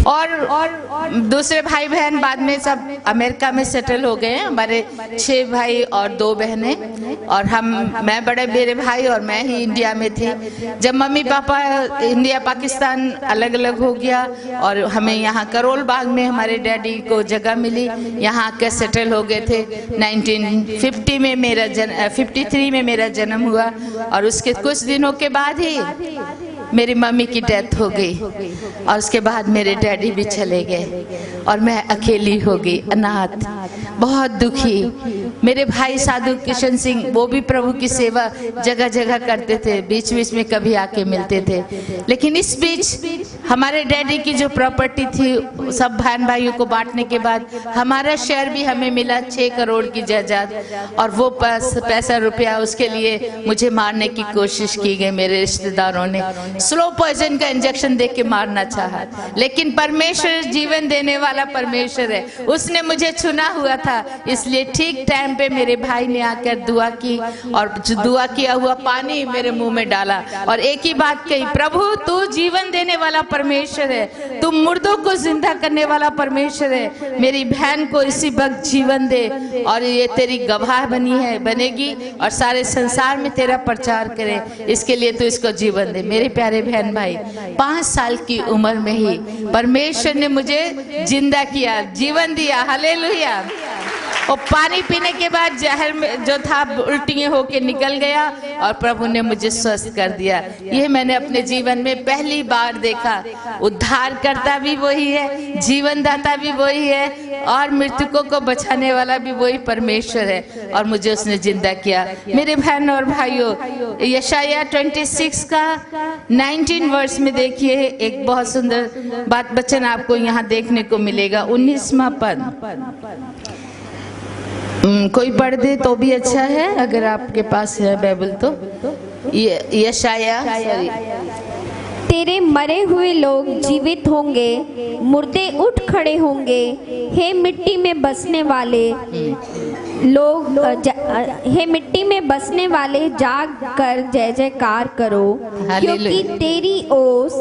और दूसरे भाई बहन बाद में सब अमेरिका में सेटल हो गए हैं। हमारे 6 भाई और 2 बहनें, और मैं बड़े मेरे भाई और मैं ही इंडिया में थे। जब मम्मी पापा इंडिया पाकिस्तान अलग अलग हो गया और हमें यहाँ करोल बाग में हमारे डैडी को जगह मिली, यहाँ आकर सेटल हो गए थे। 1950 में 53 में मेरा जन्म हुआ, और उसके कुछ दिनों के बाद ही मेरी मम्मी की डेथ हो गई, और उसके बाद मेरे डैडी भी चले गए और मैं अकेली हो गई, अनाथ, बहुत दुखी। मेरे भाई साधु किशन सिंह, वो भी प्रभु की सेवा जगह जगह करते थे, बीच बीच में कभी आके मिलते थे। लेकिन इस बीच हमारे डैडी की जो प्रॉपर्टी थी सब बहन भाइयों को बांटने के बाद हमारा शेयर भी हमें मिला, 6 करोड़ की जायदाद, और वो पैसा रुपया उसके लिए मुझे मारने की कोशिश की गई। मेरे रिश्तेदारों ने स्लो पॉइजन का इंजेक्शन दे के मारना चाहा, लेकिन परमेश्वर जीवन देने वाला परमेश्वर है, उसने मुझे चुना हुआ था। इसलिए ठीक टाइम पे मेरे भाई ने आकर दुआ की, और जो दुआ किया हुआ पानी मेरे मुंह में डाला और एक ही बात कही, प्रभु तू जीवन देने वाला परमेश्वर है, तू मुर्दों को जिंदा करने वाला परमेश्वर है। मेरी बहन को इसी वक्त जीवन दे, और ये तेरी गवाह बनेगी और सारे संसार में तेरा प्रचार करे, इसके लिए तू इसको जीवन दे। मेरे प्यारे बहन भाई, 5 साल की उम्र में ही परमेश्वर ने मुझे जिंदा किया, जीवन दिया। हालेलुया। और पानी पीने के बाद जहर में जो था उल्टियाँ होके निकल गया, और प्रभु ने मुझे स्वस्थ कर दिया। ये मैंने अपने जीवन में पहली बार देखा। उद्धारकर्ता भी वही है, जीवन दाता भी वही है, और मृतकों को बचाने वाला भी वही परमेश्वर है, और मुझे उसने जिंदा किया। मेरे बहन और भाइयों, यशाया 26 का 19 वर्ष में देखिए, एक बहुत सुंदर बात वचन आपको यहाँ देखने को मिलेगा। 19वां पद कोई पढ़ दे तो भी अच्छा है, अगर आपके पास है बाइबल तो। यशाया, तेरे मरे हुए लोग जीवित होंगे, मुर्दे उठ खड़े होंगे। हे मिट्टी में बसने वाले लोग, हे मिट्टी में बसने वाले, जाग कर जय जयकार करो, क्योंकि तेरी ओस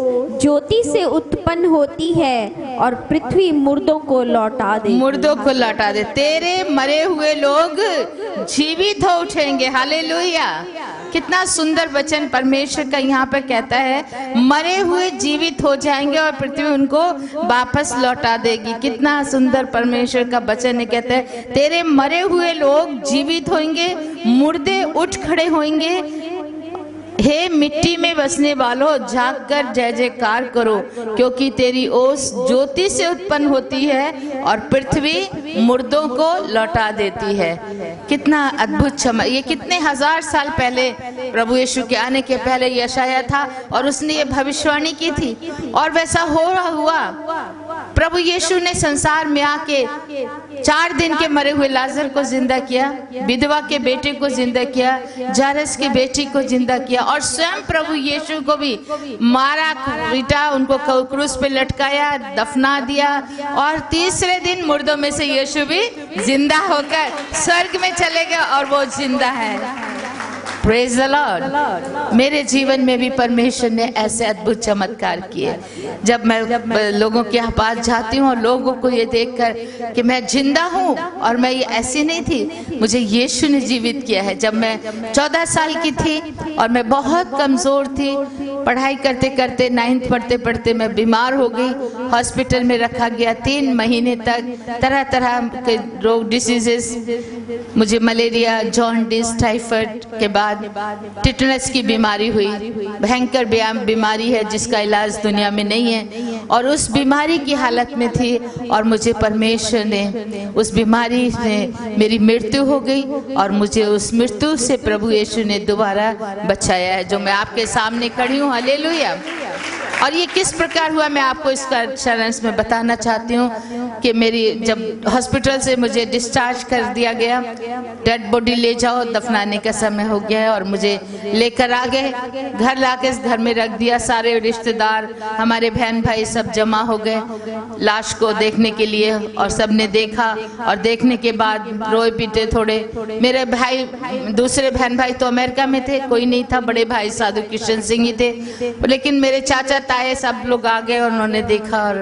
ज्योति से उत्पन्न होती है और पृथ्वी मुर्दों को लौटा दे। मुर्दों को लौटा दे। तेरे मरे हुए लोग जीवित हो उठेंगे। हालेलुया। कितना सुंदर वचन परमेश्वर का यहाँ पर कहता है, मरे हुए जीवित हो जाएंगे और पृथ्वी उनको वापस लौटा देगी। कितना सुंदर परमेश्वर का वचन है। कहता है तेरे मरे हुए लोग जीवित होंगे, मुर्दे उठ खड़े होंगे। हे मिट्टी में बसने वालों, जाग कर जय जयकार करो, क्योंकि तेरी ओस ज्योति से उत्पन्न होती है और पृथ्वी मुर्दों को लौटा देती है। कितना अद्भुत चमक। ये कितने हजार साल पहले प्रभु यीशु के आने के पहले यशाया था, और उसने ये भविष्यवाणी की थी, और वैसा हो रहा हुआ। प्रभु यीशु ने संसार में आके 4 दिन के मरे हुए लाजर को जिंदा किया, विधवा के बेटे को जिंदा किया, जारस की बेटी को जिंदा किया, और स्वयं प्रभु यीशु को भी मारा, पीटा, उनको क्रूस पे लटकाया, दफना दिया, और तीसरे दिन मुर्दों में से यीशु भी जिंदा होकर स्वर्ग में चले गए, और वो जिंदा है। Praise the Lord. मेरे जीवन में भी परमेश्वर ने ऐसे अद्भुत चमत्कार किए। जब मैं लोगों के पास जाती हूँ और लोगों को ये देखकर कि मैं जिंदा हूँ, और मैं ये ऐसी नहीं थी, मुझे यीशु ने जीवित किया है। जब मैं 14 साल की थी और मैं बहुत कमज़ोर थी, पढ़ाई करते करते 9th पढ़ते पढ़ते मैं बीमार हो गई, हॉस्पिटल में रखा गया। 3 महीने तक तरह तरह के रोग, डिसीजेस, मुझे मलेरिया, जॉन्डिस, टाइफाइड के बाद टिटनस की बीमारी हुई। भयंकर बीमारी है जिसका इलाज दुनिया में नहीं है, और उस बीमारी की हालत में थी, और मुझे परमेश्वर ने उस बीमारी में मेरी मृत्यु हो गई, और मुझे उस मृत्यु से प्रभु यीशु ने दोबारा बचाया है, जो मैं आपके सामने खड़ी हूँ। हालेलुया। और ये किस प्रकार हुआ मैं आपको इसका सारांश में बताना चाहती हूँ कि मेरी जब हॉस्पिटल से मुझे डिस्चार्ज कर दिया गया, डेड बॉडी ले जाओ, दफनाने का समय हो गया है, और मुझे लेकर आ गए, घर लाके घर में रख दिया। सारे रिश्तेदार, हमारे बहन भाई सब जमा हो गए लाश को देखने के लिए, और सबने देखा, और देखने के बाद रोए पीटे थोड़े। मेरे भाई, दूसरे बहन भाई तो अमेरिका में थे, कोई नहीं था, बड़े भाई साधु किशन सिंह ही थे, लेकिन मेरे चाचा ताए सब लोग आ गए और उन्होंने देखा और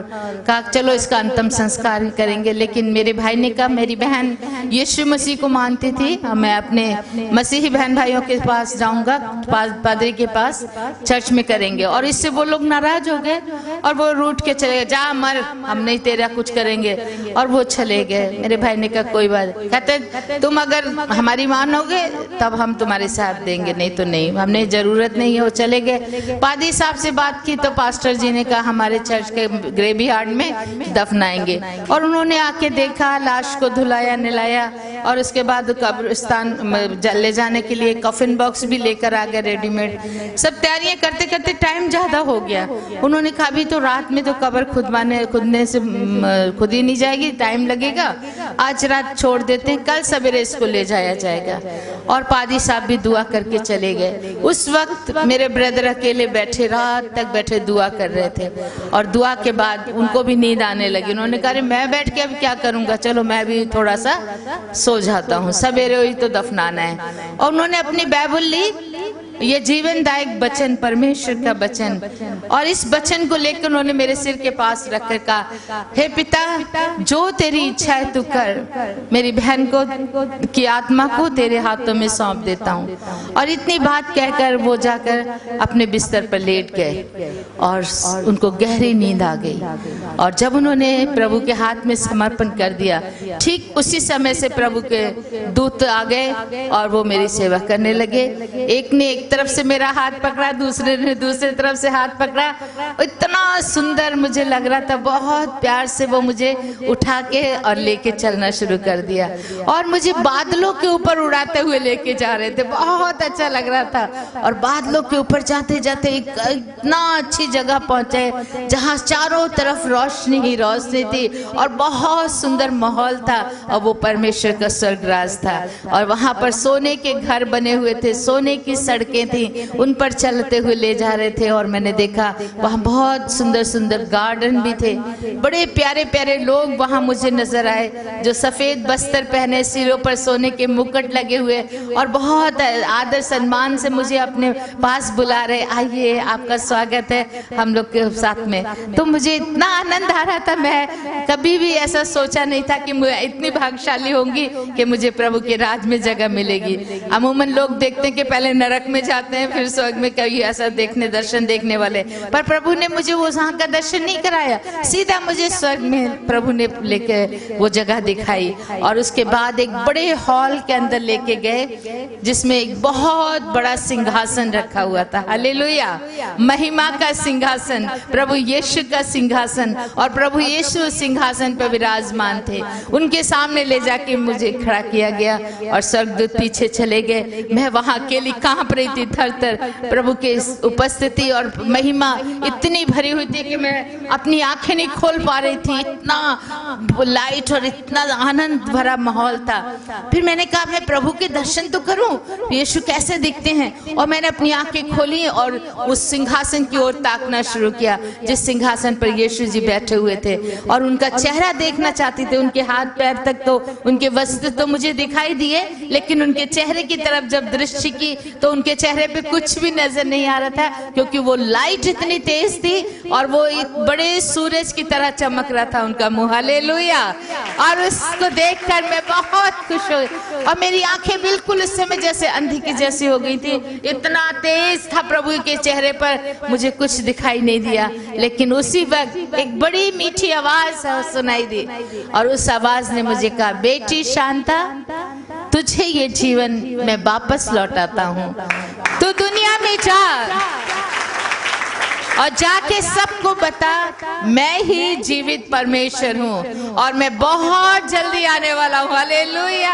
कहा चलो इसका अंतिम संस्कार करेंगे। लेकिन मेरे भाई ने कहा, मेरी बहन यीशु मसीह को मानती थी, मैं अपने मसीही बहन भाइयों के पास जाऊंगा, पादरी के पास चर्च में करेंगे। और इससे वो लोग नाराज हो गए और वो रूठ के चले गए, जा मर, हम नहीं तेरा कुछ करेंगे, और वो चले गए। मेरे भाई ने कहा कोई बात, कहते तुम अगर हमारी मानोगे तब हम तुम्हारे साथ देंगे, नहीं तो नहीं, हमने जरूरत नहीं है। वो चले गए। पादरी साहब से बात की तो पास्टर जी ने कहा हमारे चर्च के ग्रेवयार्ड में दफनाएंगे, और उन्होंने आके देखा, लाश को धुलाया निलाया, और उसके बाद कब्रिस्तान ले जाने के लिए कफिन बॉक्स भी लेकर आ गए रेडीमेड। सब तैयारियां करते करते टाइम ज्यादा हो गया। उन्होंने कहा अभी तो रात में तो कब्र खुदने से खुद ही नहीं जाएगी, टाइम लगेगा, आज रात छोड़ देते हैं, कल सवेरे इसको ले जाया जाएगा। और पादी साहब भी दुआ करके चले गए। उस वक्त मेरे ब्रदर अकेले बैठे, रात तक बैठे दुआ कर रहे थे, और दुआ के बाद उनको भी नींद आने लगी। उन्होंने कहा मैं बैठ के अब क्या करूंगा, चलो मैं भी थोड़ा सा सो जाता हूँ, सवेरे ही तो दफनाना है। और उन्होंने अपनी बाइबल ली, ये जीवनदायक वचन, परमेश्वर का वचन, और इस वचन को लेकर उन्होंने मेरे सिर के पास रखकर कहा, हे पिता, जो तेरी इच्छा है तू कर, मेरी बहन को की आत्मा को तेरे हाथों में सौंप देता हूँ। और इतनी बात कहकर वो जाकर अपने बिस्तर पर लेट गए और उनको गहरी नींद आ गई। और जब उन्होंने प्रभु के हाथ में समर्पण कर दिया, ठीक उसी समय से प्रभु के दूत आ गए और वो मेरी सेवा करने लगे। एक ने एक तरफ से मेरा हाथ पकड़ा, दूसरे ने दूसरे तरफ से हाथ पकड़ा। इतना सुंदर मुझे लग रहा था, बहुत प्यार से वो मुझे उठा के और लेके चलना शुरू कर दिया, और मुझे बादलों के ऊपर उड़ाते हुए लेके जा रहे थे। बहुत अच्छा लग रहा था। और बादलों के ऊपर जाते जाते इतना अच्छी जगह पहुंचे जहाँ चारों तरफ रोशनी ही रोशनी थी और बहुत सुंदर माहौल था, और वो परमेश्वर का स्वर्गराज था। और वहां पर सोने के घर बने हुए थे, सोने की सड़कें थी, उन पर चलते हुए ले जा रहे थे। और मैंने देखा वहाँ बहुत सुंदर सुंदर गार्डन भी थे, बड़े प्यारे प्यारे लोग वहाँ मुझे नजर आए, जो सफेद वस्त्र पहने, सिरों पर सोने के मुकुट लगे हुए, और बहुत आदर सम्मान से मुझे अपने पास बुला रहे, आइए आपका स्वागत है हम लोग के साथ में। तो मुझे इतना आनंद आ रहा था, मैं कभी भी ऐसा सोचा नहीं था कि मैं इतनी भाग्यशाली होंगी कि मुझे प्रभु के राज में जगह मिलेगी। अमूमन लोग देखते हैं कि पहले नरक में जाते हैं, फिर स्वर्ग में, कभी ऐसा दर्शन देखने वाले, पर प्रभु ने मुझे वो वहाँ का दर्शन नहीं कराया, सीधा मुझे स्वर्ग में प्रभु ने लेके वो जगह दिखाई। और उसके बाद एक बड़े हॉल के अंदर लेके गए, जिसमें एक बहुत बड़ा सिंहासन रखा हुआ था। हालेलुया, महिमा का सिंहासन, प्रभु यीशु का सिंहासन, और प्रभु यीशु सिंहासन पर विराजमान थे। उनके सामने ले जाके मुझे खड़ा किया गया और स्वर्गदूत पीछे चले गए। मैं वहाँ अकेली कांप रही थी, थर थर। प्रभु के उपस्थिति और महिमा इतनी भरी हुई थी कि मैं अपनी आंखें नहीं खोल पा रही थी, इतना लाइट और इतना आनंद भरा माहौल था। फिर मैंने कहा मैं प्रभु के दर्शन तो करूं, यीशु कैसे दिखते हैं। और मैंने अपनी आंखें खोली और उस सिंहासन की ओर ताकना शुरू किया, जिस सिंहासन पर यीशु जी बैठे हुए थे, और उनका चेहरा देखना चाहती थी। उनके हाथ पैर तक तो, उनके वस्त्र तो मुझे दिखाई दिए, लेकिन उनके चेहरे की तरफ जब दृष्टि की तो उनके चेहरे पे कुछ भी नजर नहीं आ रहा था, क्योंकि वो लाइट इतनी तेज थी और वो एक बड़े सूरज की तरह चमक रहा था उनका मुंह। हालेलुया। और उसको देखकर मैं बहुत खुश हुई, और मेरी आंखें बिल्कुल उस समय जैसे अंधी की जैसी हो गई थी, इतना तेज था प्रभु के चेहरे पर, मुझे कुछ दिखाई नहीं दिया। लेकिन उसी वक्त एक बड़ी मीठी आवाज सुनाई दी, और उस आवाज ने मुझे कहा, बेटी शांता, तुझे ये जीवन मैं वापस लौटाता हूँ, तू दुनिया में जा और जाके सबको बता मैं ही जीवित परमेश्वर हूँ और मैं बहुत जल्दी आने वाला हूँ। हालेलुया।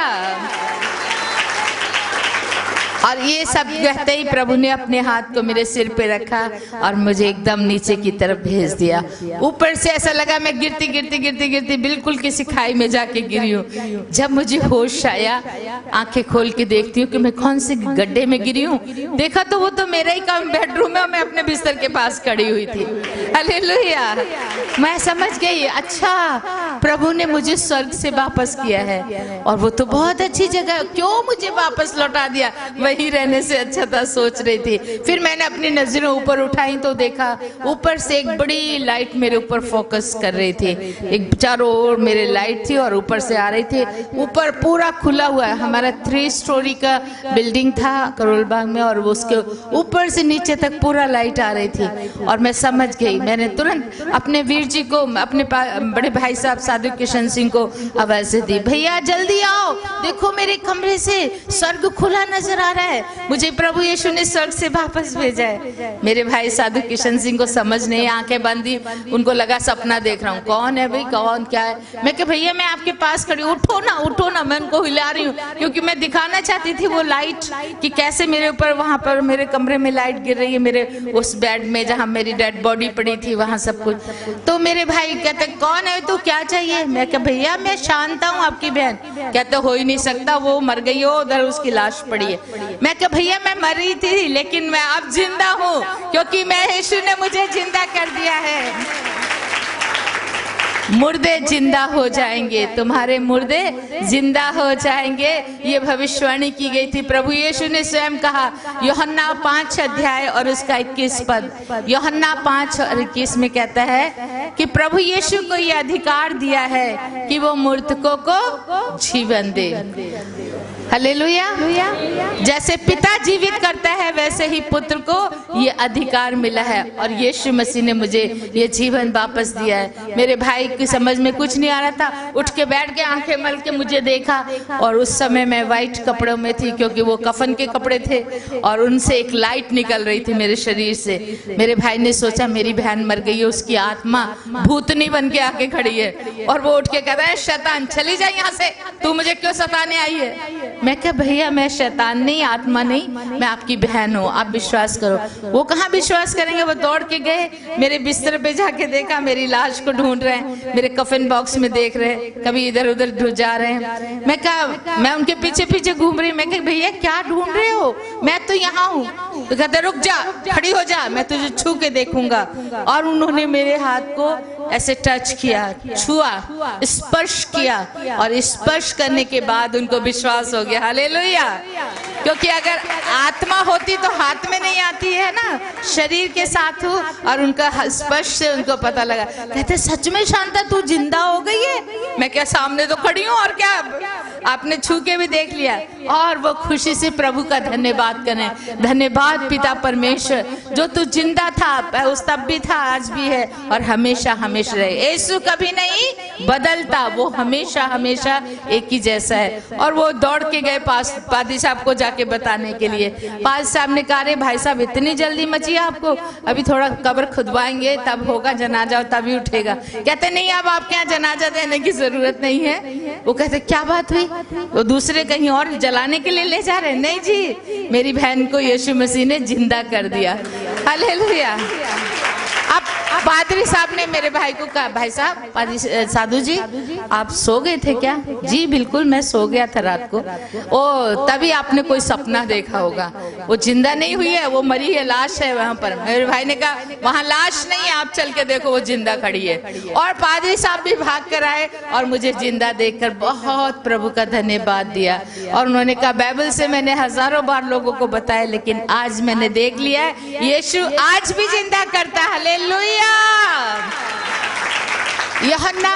और ये सब कहते ही प्रभु ने अपने हाथ को मेरे सिर पे रखा और मुझे एकदम नीचे की तरफ भेज दिया। ऊपर से ऐसा लगा मैं गिरती गिरती गिरती गिरती बिल्कुल किसी खाई में जाके गिरी हूँ। जब मुझे होश आया, आंखें खोल के देखती हूँ कि मैं कौन से गड्ढे में गिरी हूँ, देखा तो वो तो मेरा ही काम बेडरूम है और मैं अपने बिस्तर के पास खड़ी हुई थी। हालेलुया। मैं समझ गई, अच्छा प्रभु ने मुझे स्वर्ग से वापस किया है और वो तो बहुत अच्छी जगह, क्यों मुझे वापस लौटा दिया, वहीं रहने से अच्छा था, सोच रही थी। फिर मैंने अपनी नजरें ऊपर उठाई तो देखा ऊपर से एक बड़ी लाइट मेरे ऊपर फोकस कर रही थी। एक चारों ओर मेरे लाइट थी और ऊपर से आ रही थी। ऊपर पूरा खुला हुआ है, हमारा 3 स्टोरी का बिल्डिंग था करोल बाग में और उसके ऊपर से नीचे तक पूरा लाइट आ रही थी। और मैं समझ गई, मैंने तुरंत अपने वीर जी को, अपने बड़े भाई साहब साधु किशन सिंह को आवाज दी, भैया जल्दी आओ, देखो मेरे कमरे से स्वर्ग खुला नजर आ रहा है, मुझे प्रभु यीशु ने स्वर्ग से वापस भेजा है। मेरे भाई साधु किशन सिंह को समझ नहीं, आंखें बंदी, उनको लगा सपना देख रहा हूँ, कौन है भाई, कौन क्या है। मैं कहा भैया मैं आपके पास खड़ी, उठो ना उठो ना, मैं उनको हिला रही हूँ क्योंकि मैं दिखाना चाहती थी वो लाइट कि कैसे मेरे ऊपर वहां पर मेरे कमरे में लाइट गिर रही है, मेरे उस बेड में जहाँ मेरी डेड बॉडी पड़ी थी वहां सब कुछ। तो मेरे भाई कहते कौन है तो क्या चाहिए। मैं कहा भैया मैं शांता हूँ आपकी बहन। कहते हो ही नहीं सकता, वो मर गई हो, उधर उसकी लाश पड़ी है। मैं कहा भैया मैं मर रही थी लेकिन मैं अब जिंदा हूँ क्योंकि मैं यीशु ने मुझे जिंदा कर दिया है। मुर्दे जिंदा हो जाएंगे, तुम्हारे मुर्दे जिंदा हो जाएंगे, ये भविष्यवाणी की गई थी। प्रभु यीशु ने स्वयं कहा, यूहन्ना 5 अध्याय और उसका 21 पद, यूहन्ना 5 और 21 में कहता है कि प्रभु यीशु को यह अधिकार दिया है कि वो मृतकों को जीवन दे। हालेलुया। जैसे पिता जीवित करता है वैसे ही पुत्र को ये अधिकार मिला है और यीशु मसीह ने मुझे ये जीवन वापस दिया है। मेरे भाई की समझ में कुछ नहीं आ रहा था, उठ के बैठ के आंखें मल के मुझे देखा और उस समय मैं वाइट कपड़ों में थी क्योंकि वो कफन के कपड़े थे और उनसे एक लाइट निकल रही थी मेरे शरीर से। मेरे भाई ने सोचा मेरी बहन मर गई है, उसकी आत्मा भूतनी बन के आके खड़ी है और वो उठ के कहता है शैतान चली जाए यहाँ से, तू मुझे क्यों सताने आई है। मैं कहा भैया मैं शैतान नहीं, आत्मा नहीं, मैं आपकी बहन हूँ, आप विश्वास करो। वो कहाँ विश्वास करेंगे, वो दौड़ के गए, मेरे बिस्तर पे जाके देखा, मेरी लाश को ढूंढ रहे हैं, मेरे कफन बॉक्स में देख रहे हैं, कभी इधर उधर जा रहे हैं। मैं कहा, मैं उनके पीछे पीछे घूम रही, मैं कहा भैया क्या ढूंढ रहे हो, मैं तो यहाँ हूँ। तो कहते रुक जा, खड़ी हो जा, मैं तुझे छू के देखूंगा। और उन्होंने मेरे हाथ को ऐसे टच किया, छुआ, स्पर्श किया और स्पर्श करने के बाद उनको विश्वास हो गया। हालेलुया। क्योंकि अगर आत्मा होती तो हाथ में नहीं आती है ना, शरीर के साथ हो, और उनका स्पर्श से उनको पता लगा। कहते सच में शांता तू जिंदा हो गई है। मैं क्या सामने तो खड़ी हूँ और क्या, आपने छू के भी देख लिया। और वो खुशी से प्रभु का धन्यवाद करें, धन्यवाद पिता परमेश्वर जो तू जिंदा था, उस तब भी था, आज भी है और हमेशा हमेशा रहे। यीशु कभी नहीं बदलता, वो हमेशा हमेशा एक ही जैसा है। और वो दौड़ के गए पादी साहब को जाके बताने के लिए। पादी साहब ने कहा रे भाई साहब इतनी जल्दी मची आपको, अभी थोड़ा कब्र खुदवाएंगे तब होगा जनाजा, तभी उठेगा। कहते नहीं अब आपके यहाँ जनाजा देने की जरूरत नहीं है। वो कहते क्या बात हुई, वो दूसरे कहीं और जलाने के लिए ले जा रहे हैं। नहीं जी, मेरी बहन को यीशु मसीह ने जिंदा कर दिया। हालेलुया। अब पादरी साहब ने मेरे भाई को कहा, भाई साहब, पादरी साधु जी आप सो गए थे क्या? जी बिल्कुल मैं सो गया था रात को। ओ तभी आपने कोई सपना देखा होगा, वो जिंदा नहीं हुई है, वो मरी है, लाश है वहां पर। मेरे भाई ने कहा वहां लाश नहीं है, आप चल के देखो वो जिंदा खड़ी है। और पादरी साहब भी भाग कर आए और मुझे जिंदा देखकर बहुत प्रभु का धन्यवाद दिया। और उन्होंने कहा बाइबल से मैंने हजारों बार लोगों को बताया लेकिन आज मैंने देख लिया है यीशु आज भी जिंदा करता है। हालेलुया। यूहन्ना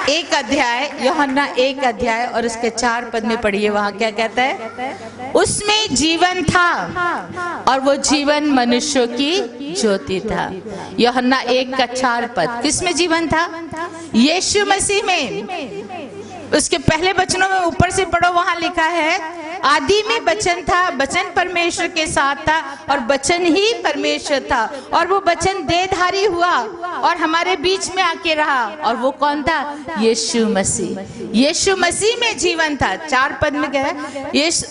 1 अध्याय और उसके 4 पद में पढ़िए, वहां क्या कहता है, उसमें जीवन था और वो जीवन मनुष्यों की ज्योति था। यूहन्ना 1 का 4 पद, किसमें जीवन था? यीशु मसीह में। उसके पहले वचनों में ऊपर से पढ़ो, वहां लिखा है आदि में वचन था, वचन परमेश्वर के साथ था और वचन ही परमेश्वर था, और वो वचन देहधारी हुआ और हमारे बीच में आके रहा। और वो कौन था? यीशु मसीह। यीशु मसीह में जीवन था, 4 पद में कहा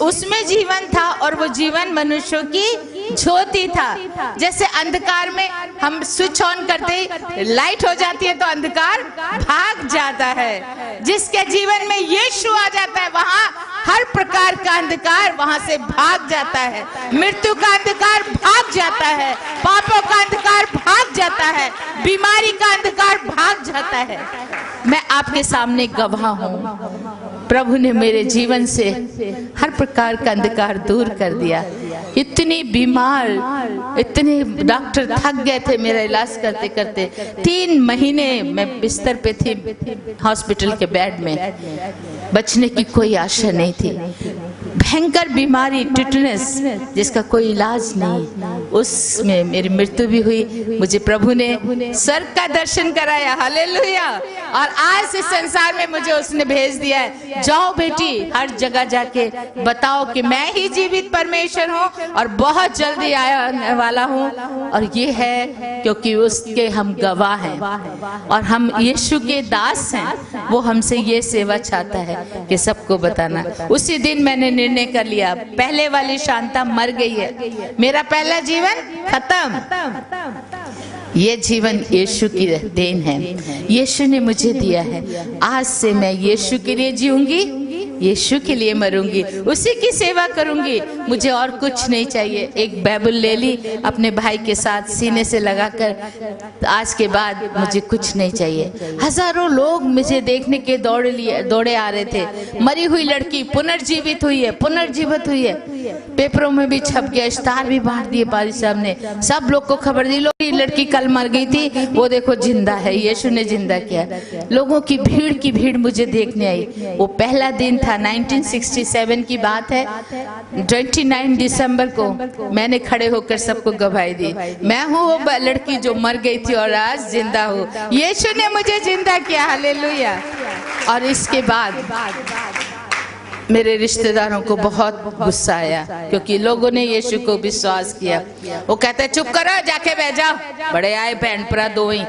उसमें जीवन था और वो जीवन मनुष्यों की ज्योति था। जैसे अंधकार में हम स्विच ऑन करते लाइट हो जाती है तो अंधकार भाग जाता है। जिसके जीवन में यीशु आ जाता है वहां हर प्रकार का अंधकार वहां से भाग जाता है। मृत्यु का अंधकार भाग जाता है, पापों का अंधकार भाग जाता है, बीमारी का अंधकार भाग जाता है। मैं आपके सामने गवाह हूं, प्रभु ने मेरे जीवन से हर प्रकार का अंधकार दूर कर दिया। इतनी बीमार, इतने डॉक्टर थक गए थे मेरा इलाज करते करते। 3 महीने मैं बिस्तर पे थी हॉस्पिटल के बेड में, बचने की कोई आशा नहीं थी। भयंकर बीमारी टिटनेस जिसका कोई इलाज नहीं, उसमें मेरी मृत्यु भी हुई। मुझे प्रभु ने स्वर्ग का दर्शन कराया, हालेलुया। और आज इस संसार में मुझे उसने भेज दिया है, जाओ बेटी हर जगह जाके बताओ कि मैं ही जीवित परमेश्वर हूँ और बहुत जल्दी आने वाला हूँ। और ये है क्योंकि उसके हम गवाह हैं और हम यीशु के दास हैं। वो हमसे ये सेवा चाहता है कि सबको बताना। उसी दिन मैंने निर्णय कर लिया, पहले वाली शांता मर गई है, मेरा पहला जीवन खत्म। ये जीवन यीशु की देन है, यीशु ने मुझे दिया है। आज से मैं यीशु के लिए जीऊंगी, यीशु के लिए मरूंगी, उसी की सेवा करूंगी, मुझे और कुछ नहीं चाहिए। एक बाइबल ले ली अपने भाई के साथ सीने से लगाकर, आज के बाद मुझे कुछ नहीं चाहिए। हजारों लोग मुझे देखने के दौड़े आ रहे थे। मरी हुई लड़की पुनर्जीवित हुई है, पुनर्जीवित हुई है। पेपरों में भी छप गया, इश्तार भी बांट दिए पारी साहब ने, सब लोग को खबर दी। लड़की कल मर गई थी, वो देखो जिंदा है, यीशु ने जिंदा किया। लोगों की भीड़ मुझे देखने आई। वो पहला दिन था, 1967 की बात है। 29 दिसंबर को मैंने खड़े होकर सबको गवाही दी, मैं हूँ वो लड़की जो मर गई थी और आज जिंदा हूँ। यीशु ने मुझे जिंदा किया, हालेलुया। और इसके बाद मेरे रिश्तेदारों को बहुत गुस्सा आया क्योंकि लोगों ने यीशु को विश्वास किया। वो कहते चुप करो, जाके बैठ जाओ। बड़े आए बहन भरा दो ही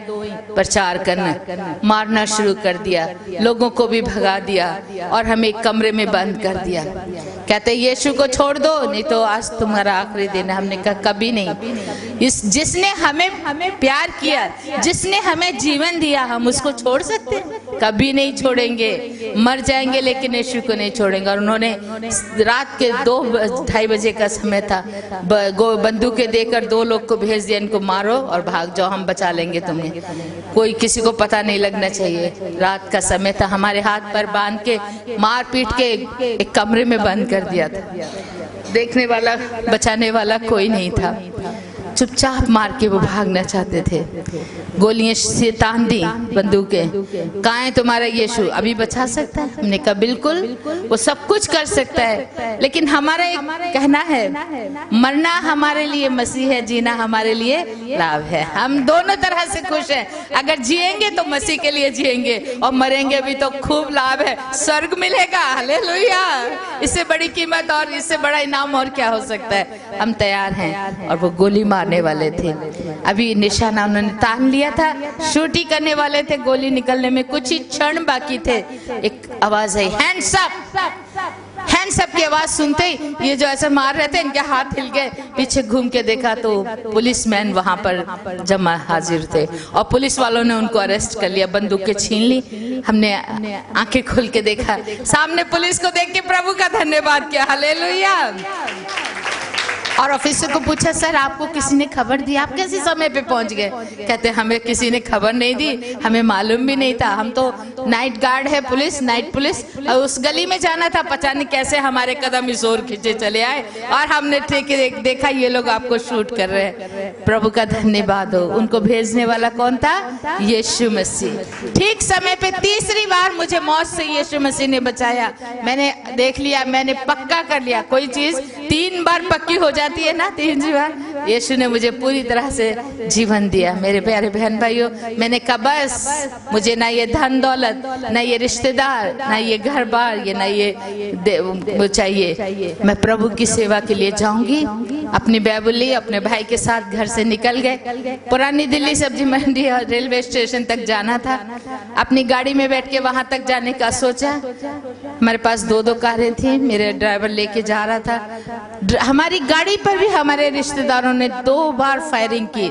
प्रचार करना, मारना शुरू कर दिया, लोगों को भी भगा दिया और हमें एक कमरे में बंद कर दिया। कहते यीशु को छोड़ दो नहीं तो आज तुम्हारा आखिरी दिन है। हमने कहा कभी नहीं। जिसने हमें प्यार किया, जिसने हमें जीवन दिया, हम उसको छोड़ सकते हैं? कभी नहीं छोड़ेंगे, मर जाएंगे लेकिन यीशु को नहीं छोड़ेंगे। और उन्होंने रात के 2-2:30 बजे का समय था, बंदूकें देकर 2 लोग को भेज दिया, इनको मारो और भाग जाओ, हम बचा लेंगे तुम्हें, कोई किसी को पता नहीं लगना चाहिए। रात का समय था, हमारे हाथ पर बांध के मार पीट के एक कमरे में बंद कर दिया था। देखने वाला, बचाने वाला कोई नहीं था। चुपचाप मार के वो भागना चाहते थे। गोलियां से तान दी, बंदूकें। कहाँ है तुम्हारा यीशु? अभी बचा सकता है? हमने कहा बिल्कुल, वो सब कुछ कर सकता है, लेकिन हमारा एक कहना है, मरना हमारे लिए मसीह है, जीना हमारे लिए लाभ है। हम दोनों तरह से खुश हैं। अगर जिएंगे तो मसीह के लिए जिएंगे और मरेंगे भी तो खूब लाभ है, स्वर्ग मिलेगा, हालेलुया। इससे बड़ी कीमत और इससे बड़ा इनाम और क्या हो सकता है? हम तैयार हैं। और वो गोली मारने वाले थे, अभी निशाना उन्होंने तान लिया था, शूटिंग करने वाले थे, गोली निकलने में कुछ ही क्षण बाकी थे। एक आवाज आई, हैंड्स अप। हैंड्स अप की आवाज सुनते ही ये जो ऐसे मार रहे थे, इनके हाथ हिल गए। पीछे घूम के देखा तो पुलिसमैन वहां पर जमा हाजिर थे और पुलिस वालों ने उनको अरेस्ट कर लिया, बंदूकें छीन ली। हमने आंखें खोल के देखा, सामने पुलिस को देख के प्रभु का धन्यवाद किया, हालेलुया। और ऑफिसर को पूछा, सर आपको किसी ने खबर दी, आप कैसे समय पे पहुंच गए? कहते हमें किसी ने खबर नहीं दी, हमें मालूम भी नहीं था। हम तो नाइट गार्ड है, पुलिस, नाइट पुलिस, और उस गली में जाना था, पता नहीं कैसे हमारे कदम इस ओर खींचे चले आए और हमने देखा ये लोग आपको शूट कर रहे हैं। प्रभु का धन्यवाद हो। उनको भेजने वाला कौन था? यीशु मसीह। ठीक समय पे तीसरी बार मुझे मौत से यीशु मसीह ने बचाया। मैंने देख लिया, मैंने पक्का कर लिया, कोई चीज 3 बार पक्की हो जाती है ना, 3 बार। यीशु ने मुझे पूरी तरह से जीवन दिया। मेरे प्यारे बहन भाइयों, मैंने कहा बस मुझे ना ये धन दौलत, दौलत, ना ये रिश्तेदार, ना ये घर बार, ये ना ये वो चाहिए। मैं प्रभु की सेवा के लिए जाऊंगी। अपनी बैबुली अपने भाई के साथ घर से निकल गए। पुरानी दिल्ली सब्जी मंडी और रेलवे स्टेशन तक जाना था। अपनी गाड़ी में बैठ के वहां तक जाने का सोचा। हमारे पास 2 कारें थी, मेरे ड्राइवर लेके जा रहा था। हमारी गाड़ी पर भी हमारे रिश्तेदारों ने 2 बार फायरिंग की।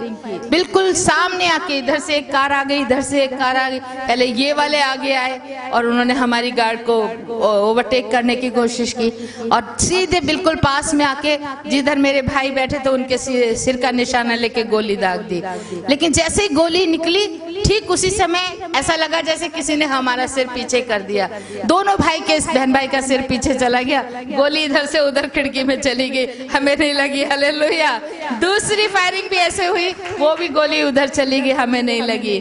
बिल्कुल सामने आके, इधर से एक कार आ गई, इधर से एक कार आ गई। पहले ये वाले आगे आए और उन्होंने हमारी गाड़ी को ओवरटेक करने की कोशिश की और सीधे बिल्कुल पास में आके जिधर मेरे भाई बैठे थे उनके सिर का निशाना लेके गोली दाग दी। लेकिन जैसे ही गोली निकली, ठीक उसी समय ऐसा लगा जैसे किसी ने हमारा सिर पीछे कर दिया। दोनों भाई के, बहन भाई का सिर पीछे चला गया। गोली इधर से उधर खिड़की में चली गई, हमें नहीं लगी। हालेलुया। दूसरी फायरिंग भी ऐसे हुई, वो भी गोली उधर चली गई, हमें नहीं लगी।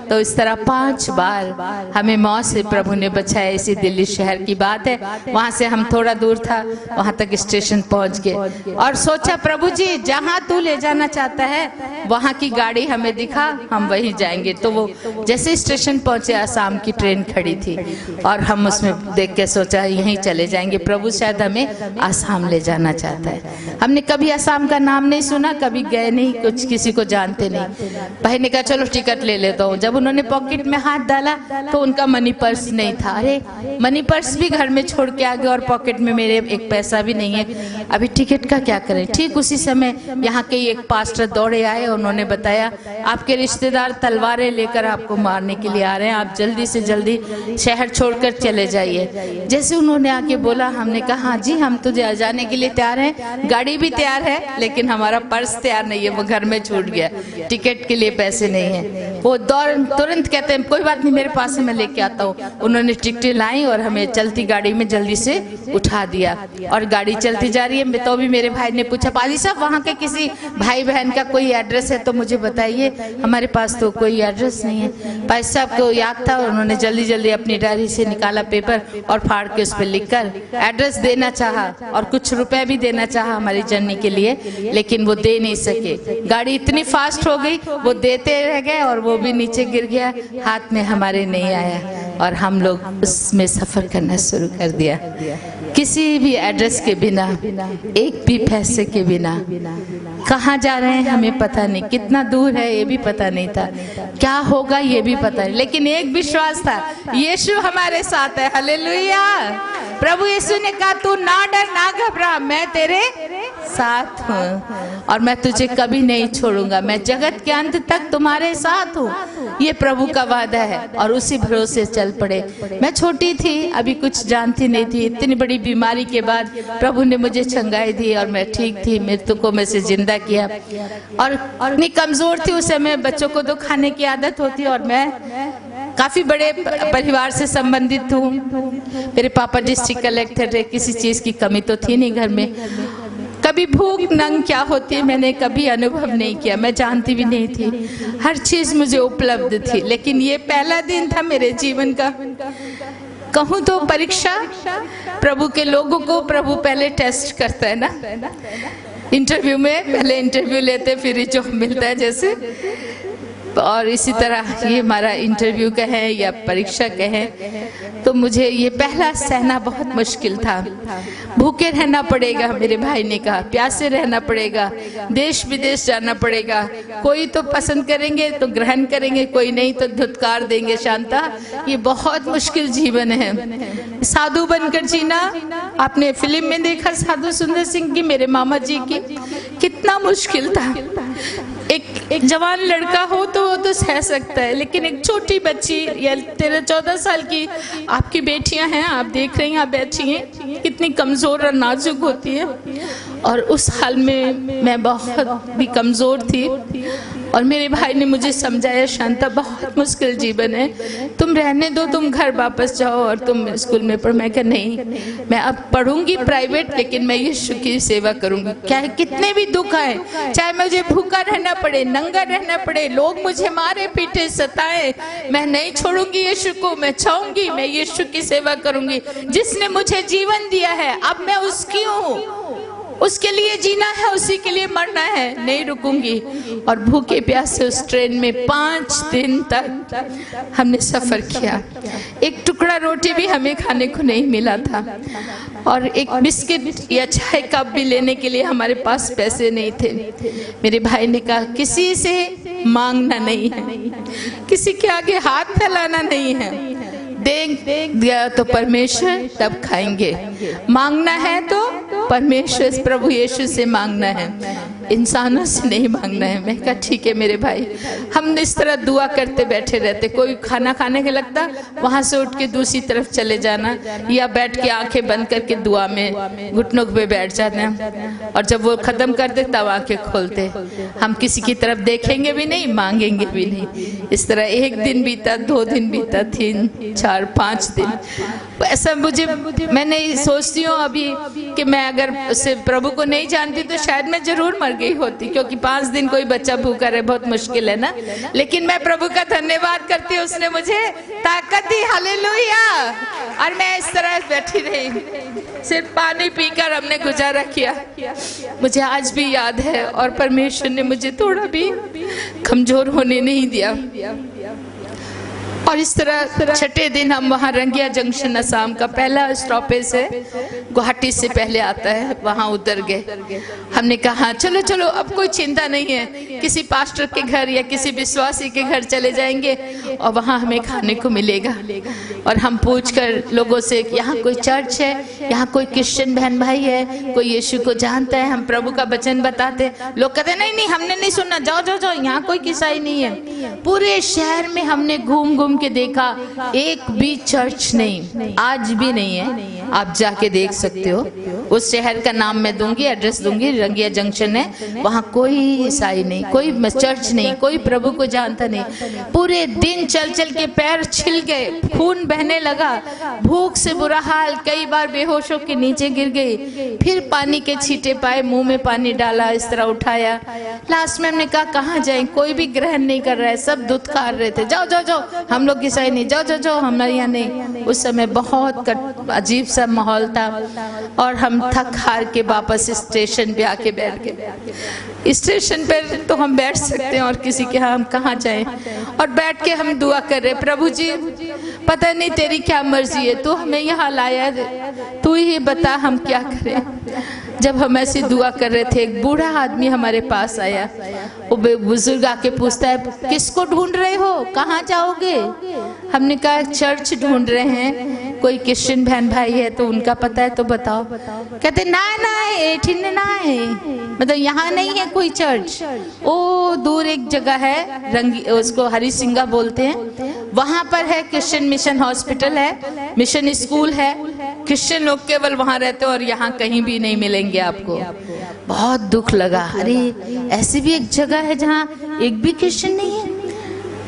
तो इस तरह 5 बार हमें मौत से प्रभु ने बचाया। इसी दिल्ली शहर की बात है। वहां से हम थोड़ा दूर था, वहां तक स्टेशन पहुंच गए और सोचा प्रभु जी जहां तू ले जाना चाहता है वहां की गाड़ी हमें दिखा, हम वहीं जाएंगे। तो वो जैसे स्टेशन पहुंचे, आसाम की ट्रेन खड़ी थी और हम उसमें देख के सोचा यहीं चले जाएंगे, प्रभु शायद हमें आसाम ले जाना चाहता है। हमने कभी आसाम का नाम नहीं सुना, कभी गए नहीं, कुछ किसी को जानते नहीं। भाई ने कहा चलो टिकट ले लेता हूँ। जब उन्होंने पॉकेट में हाथ डाला तो उनका मनी पर्स नहीं था। अरे मनी पर्स भी घर में छोड़ के आ गए और पॉकेट में मेरे एक पैसा भी नहीं है, अभी टिकट का क्या करें। ठीक उसी समय यहाँ के एक पास्टर दौड़े आए, उन्होंने बताया आपके रिश्तेदार तलवारें लेकर आपको मारने के लिए आ रहे हैं, आप जल्दी से जल्दी शहर छोड़कर चले जाइए। जैसे उन्होंने आके बोला, हमने कहा हाँ जी हम तो जाने के लिए तैयार हैं, गाड़ी भी तैयार है, लेकिन हमारा पर्स तैयार नहीं है, वो घर में छूट गया, टिकट के लिए पैसे नहीं है। वो तुरंत कहते हैं कोई बात नहीं मेरे पास है, मैं लेके आता हूँ। उन्होंने टिकटें लाई और हमें चलती गाड़ी में जल्दी से उठा दिया और गाड़ी चलती जा रही है। तो भी मेरे भाई ने पूछा पाजी साहब वहाँ के किसी भाई बहन का कोई एड्रेस है तो मुझे बताइए, हमारे पास तो कोई एड्रेस नहीं है। भाई साहब को याद था, उन्होंने जल्दी जल्दी अपनी डायरी से निकाला पेपर और फाड़ के उस पर लिखकर एड्रेस देना चाहा और कुछ रुपए भी देना चाहा हमारी जर्नी के लिए, लेकिन वो दे नहीं सके। गाड़ी इतनी फास्ट हो गई, वो देते रह गए और वो भी नीचे गिर गया, हाथ में हमारे नहीं आया और हम लोग उसमें सफर करना शुरू कर दिया, किसी भी एड्रेस के बिना, एक भी पैसे के बिना। कहाँ जा रहे हैं हमें पता नहीं, कितना दूर है ये भी पता नहीं था, क्या होगा ये भी पता नहीं, लेकिन एक विश्वास था, यीशु हमारे साथ है। हालेलुया। प्रभु यीशु ने कहा तू ना डर ना घबरा, मैं तेरे साथ हूँ और मैं तुझे कभी नहीं छोड़ूंगा, मैं जगत के अंत तक तुम्हारे साथ हूँ। ये प्रभु का वादा है और उसी भरोसे चल पड़े। मैं छोटी थी, अभी कुछ जानती नहीं थी, इतनी बड़ी बीमारी के बाद प्रभु ने मुझे चंगाई दी और मैं ठीक थी, मृत्यु को में से जिंदा किया। और इतनी कमजोर थी, उस समय बच्चों को तो खाने की आदत होती और मैं काफी बड़े परिवार से संबंधित हूँ। मेरे पापा डिस्ट्रिक्ट कलेक्टर थे, किसी चीज की कमी तो थी नहीं घर में। कभी भूख नंग क्या होती है मैंने कभी अनुभव नहीं किया, मैं जानती भी नहीं थी, हर चीज मुझे उपलब्ध थी। लेकिन ये पहला दिन था मेरे जीवन का, कहूँ तो परीक्षा। प्रभु के लोगों को प्रभु पहले टेस्ट करता है ना, इंटरव्यू में पहले इंटरव्यू लेते फिर जॉब मिलता है जैसे, और इसी तरह ये हमारा इंटरव्यू कहें या परीक्षा कहें तो मुझे ये पहला सहना बहुत मुश्किल था। भूखे रहना पड़ेगा, मेरे भाई ने कहा, प्यासे रहना पड़ेगा, देश विदेश जाना पड़ेगा, कोई तो पसंद करेंगे तो ग्रहण करेंगे, कोई नहीं तो धुतकार देंगे। शांता, ये बहुत मुश्किल जीवन है। साधु बनकर जीना, आपने फिल्म में देखा साधु सुंदर सिंह की, मेरे मामा जी की, कितना मुश्किल था। एक जवान लड़का हो तो वो तो सह सकता है, लेकिन एक छोटी बच्ची या 13-14 साल की आपकी बेटियां हैं, आप देख रही हैं, आप बैठी हैं, कितनी कमजोर और नाजुक होती है। और उस हाल में मैं बहुत भी कमजोर थी और मेरे भाई ने मुझे समझाया, शांता बहुत मुश्किल जीवन है, तुम रहने दो, तुम घर वापस जाओ और तुम स्कूल में पढ़ो। मैं कहा नहीं, मैं अब पढ़ूंगी प्राइवेट, लेकिन मैं यीशु की सेवा करूंगी, क्या कितने भी दुख आए, चाहे मुझे भूखा रहना पड़े, नंगा रहना पड़े, लोग मुझे मारे पीटे सताए, मैं नहीं छोड़ूंगी यीशु को, मैं चाहूंगी, मैं यीशु की सेवा करूंगी। जिसने मुझे जीवन दिया है अब मैं उसकी हूँ, उसके लिए जीना है, उसी के लिए मरना है, नहीं रुकूंगी। और भूखे प्यासे उस ट्रेन में 5 दिन तक हमने सफर किया। एक टुकड़ा रोटी भी हमें खाने को नहीं मिला था, और एक बिस्किट या चाय कप भी लेने के लिए हमारे पास पैसे नहीं थे। मेरे भाई ने कहा किसी से मांगना नहीं है, किसी के आगे हाथ फैलाना नहीं है, देख दिया तो परमेश्वर तब खाएंगे। मांगना है तो परमेश्वर प्रभु यीशु से मांगना है, इंसानों से नहीं मांगना है। मैं कहा ठीक है मेरे भाई। हम इस तरह दुआ करते बैठे रहते, कोई खाना खाने के लगता वहां से उठ के दूसरी तरफ चले जाना, या बैठ के आंखें बंद करके दुआ में घुटनों पे बैठ जाना, और जब वो खत्म करते तब आंखें खोलते। हम किसी की तरफ देखेंगे भी नहीं, मांगेंगे भी नहीं। इस तरह 1 दिन बीता, 2 दिन बीता, 3, 4, 5 दिन। ऐसा मैंने सोचती हूँ अभी कि मैं अगर उससे प्रभु को नहीं जानती तो शायद मैं जरूर मर गई होती, क्योंकि 5 दिन कोई बच्चा भूखा रहे बहुत मुश्किल है ना। लेकिन मैं प्रभु का धन्यवाद करती हूँ, उसने मुझे ताकत दी, हालेलुया। और मैं इस तरह बैठी रही, सिर्फ पानी पीकर हमने गुजारा किया। मुझे आज भी याद है, और परमेश्वर ने मुझे थोड़ा भी कमजोर होने नहीं दिया। और इस तरह 6ठे दिन हम वहाँ रंगिया जंक्शन, असम का पहला स्टॉपेज है, गुवाहाटी से पहले आता है, वहाँ उतर गए। हमने कहा चलो चलो अब कोई चिंता नहीं है, किसी पास्टर के घर या किसी विश्वासी के घर चले जाएंगे और वहाँ हमें खाने को मिलेगा। और हम पूछकर लोगों से यहाँ कोई चर्च है, यहाँ कोई क्रिश्चियन बहन भाई है, कोई यीशु को जानता है, हम प्रभु का वचन बताते। लोग कहते नहीं नहीं हमने नहीं सुना, जाओ जाओ जाओ, यहाँ कोई ईसाई नहीं है। पूरे शहर में हमने घूम घूम के देखा, एक भी चर्च नहीं, आज भी नहीं है। आप जाके देख सकते हो, उस शहर का नाम मैं दूंगी, एड्रेस दूंगी, रंगिया जंक्शन है, वहाँ कोई ईसाई नहीं, कोई चर्च नहीं, कोई प्रभु को जानता नहीं। पूरे दिन चल चल के पैर छिल गए, खून बहने लगा, भूख से बुरा हाल, कई बार बेहोश होकर नीचे गिर गई, फिर पानी के छींटे पाए, मुंह में पानी डाला, इस तरह उठाया। लास्ट में हमने कहा कहाँ जाए, कोई भी ग्रहण नहीं कर रहा है, सब धुतकार रहे थे, जाओ जाओ जाओ, हम लोग ईसाई नहीं, जाओ जाओ जाओ, हमारे यहाँ नहीं। उस समय बहुत अजीब सा माहौल था, और हम थक हार के वापस स्टेशन पे आके बैठ गए। स्टेशन पर तो हम बैठ सकते हैं, और किसी के यहाँ हम कहाँ जाएं। और बैठ के हम दुआ कर रहे, प्रभु जी पता नहीं तेरी क्या मर्जी है, तू हमें यहाँ लाया, तू ही बता हम क्या करें। जब हम ऐसी दुआ कर रहे थे, एक बूढ़ा आदमी हमारे पास आया, वो बुजुर्ग आके पूछता है किसको ढूंढ रहे हो, कहाँ जाओगे। हमने कहा चर्च ढूंढ रहे हैं, कोई क्रिश्चियन बहन भाई है तो उनका पता है तो बताओ। कहते ना ना है, ना है, मतलब यहाँ नहीं है कोई चर्च। ओ दूर एक जगह है, रंगी, उसको हरी सिंगा बोलते हैं, वहां पर है क्रिश्चियन मिशन हॉस्पिटल है, मिशन स्कूल है, क्रिश्चियन लोग केवल वहां रहते हैं, और यहाँ कहीं भी नहीं मिलेंगे आपको। बहुत दुख लगा, अरे ऐसी भी एक जगह है जहाँ एक भी क्रिश्चियन नहीं है।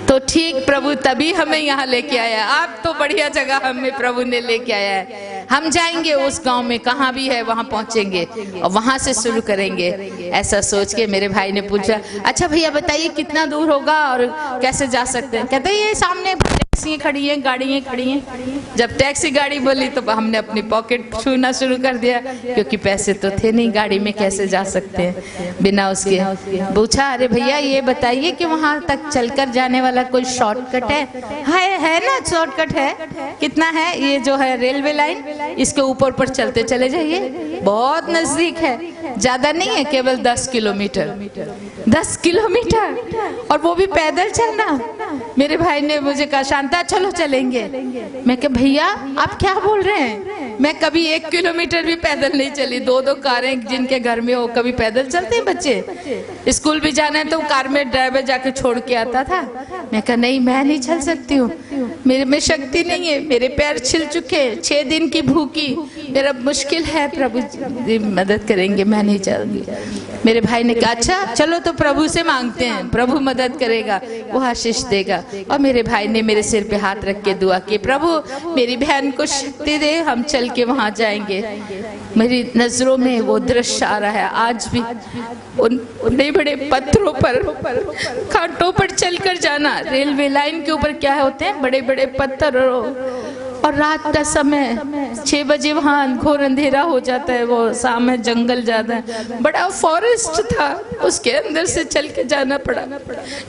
तो ठीक प्रभु तभी हमें यहाँ लेके आया, आप तो बढ़िया जगह हमें प्रभु ने लेके आया है। हम जाएंगे उस गांव में, कहाँ भी है वहां पहुंचेंगे और वहां से शुरू करेंगे। ऐसा सोच के मेरे भाई ने पूछा अच्छा भैया बताइए कितना दूर होगा और कैसे जा सकते हैं। कहते ये सामने टैक्सी खड़ी हैं, गाड़ियाँ खड़ी हैं। जब टैक्सी गाड़ी बोली तो हमने अपनी पॉकेट छूना शुरू कर दिया, क्योंकि पैसे तो थे नहीं, गाड़ी में कैसे जा सकते हैं बिना उसके। पूछा अरे भैया ये बताइए कि वहां तक चलकर जाने वाला कोई शॉर्टकट है ना? शॉर्टकट है, कितना है? ये जो है रेलवे लाइन, इसके ऊपर पर चलते चले जाइए, बहुत नजदीक है, ज्यादा नहीं है, केवल 10 किलोमीटर। 10 किलोमीटर और वो भी पैदल चलना। मेरे भाई ने मुझे कहा शांता चलो चलेंगे। मैं कहा भैया आप क्या बोल रहे हैं, मैं कभी 1 किलोमीटर भी पैदल नहीं चली। 2-2 कारें जिनके घर में हो कभी पैदल चलते हैं बच्चे। स्कूल भी जाना है तो कार में ड्राइवर जाके छोड़ के आता था। मैं कहा नहीं मैं नहीं चल सकती हूँ, मेरे में शक्ति नहीं है, मेरे पैर छिल चुके, 6 दिन की भूखी, मेरा मुश्किल है, प्रभु मदद करेंगे, मैं नहीं चलूंगी। मेरे भाई ने कहा अच्छा चलो तो प्रभु से मांगते हैं, प्रभु मदद करेगा, वो आशीष देगा। और मेरे भाई ने मेरे सिर पे हाथ रख के दुआ की, प्रभु मेरी बहन को शक्ति दे, हम चल के वहां जाएंगे। मेरी नजरों में वो दृश्य आ रहा है आज भी, उन बड़े बड़े पत्थरों पर, कांटों पर चलकर जाना। रेलवे लाइन के ऊपर क्या होते हैं, बड़े बड़े पत्थर, और रात का समय 6 बजे वहाँ घोर अंधेरा हो जाता है, वो सामने जंगल जाता है, बड़ा फॉरेस्ट था, उसके अंदर से चल के जाना पड़ा।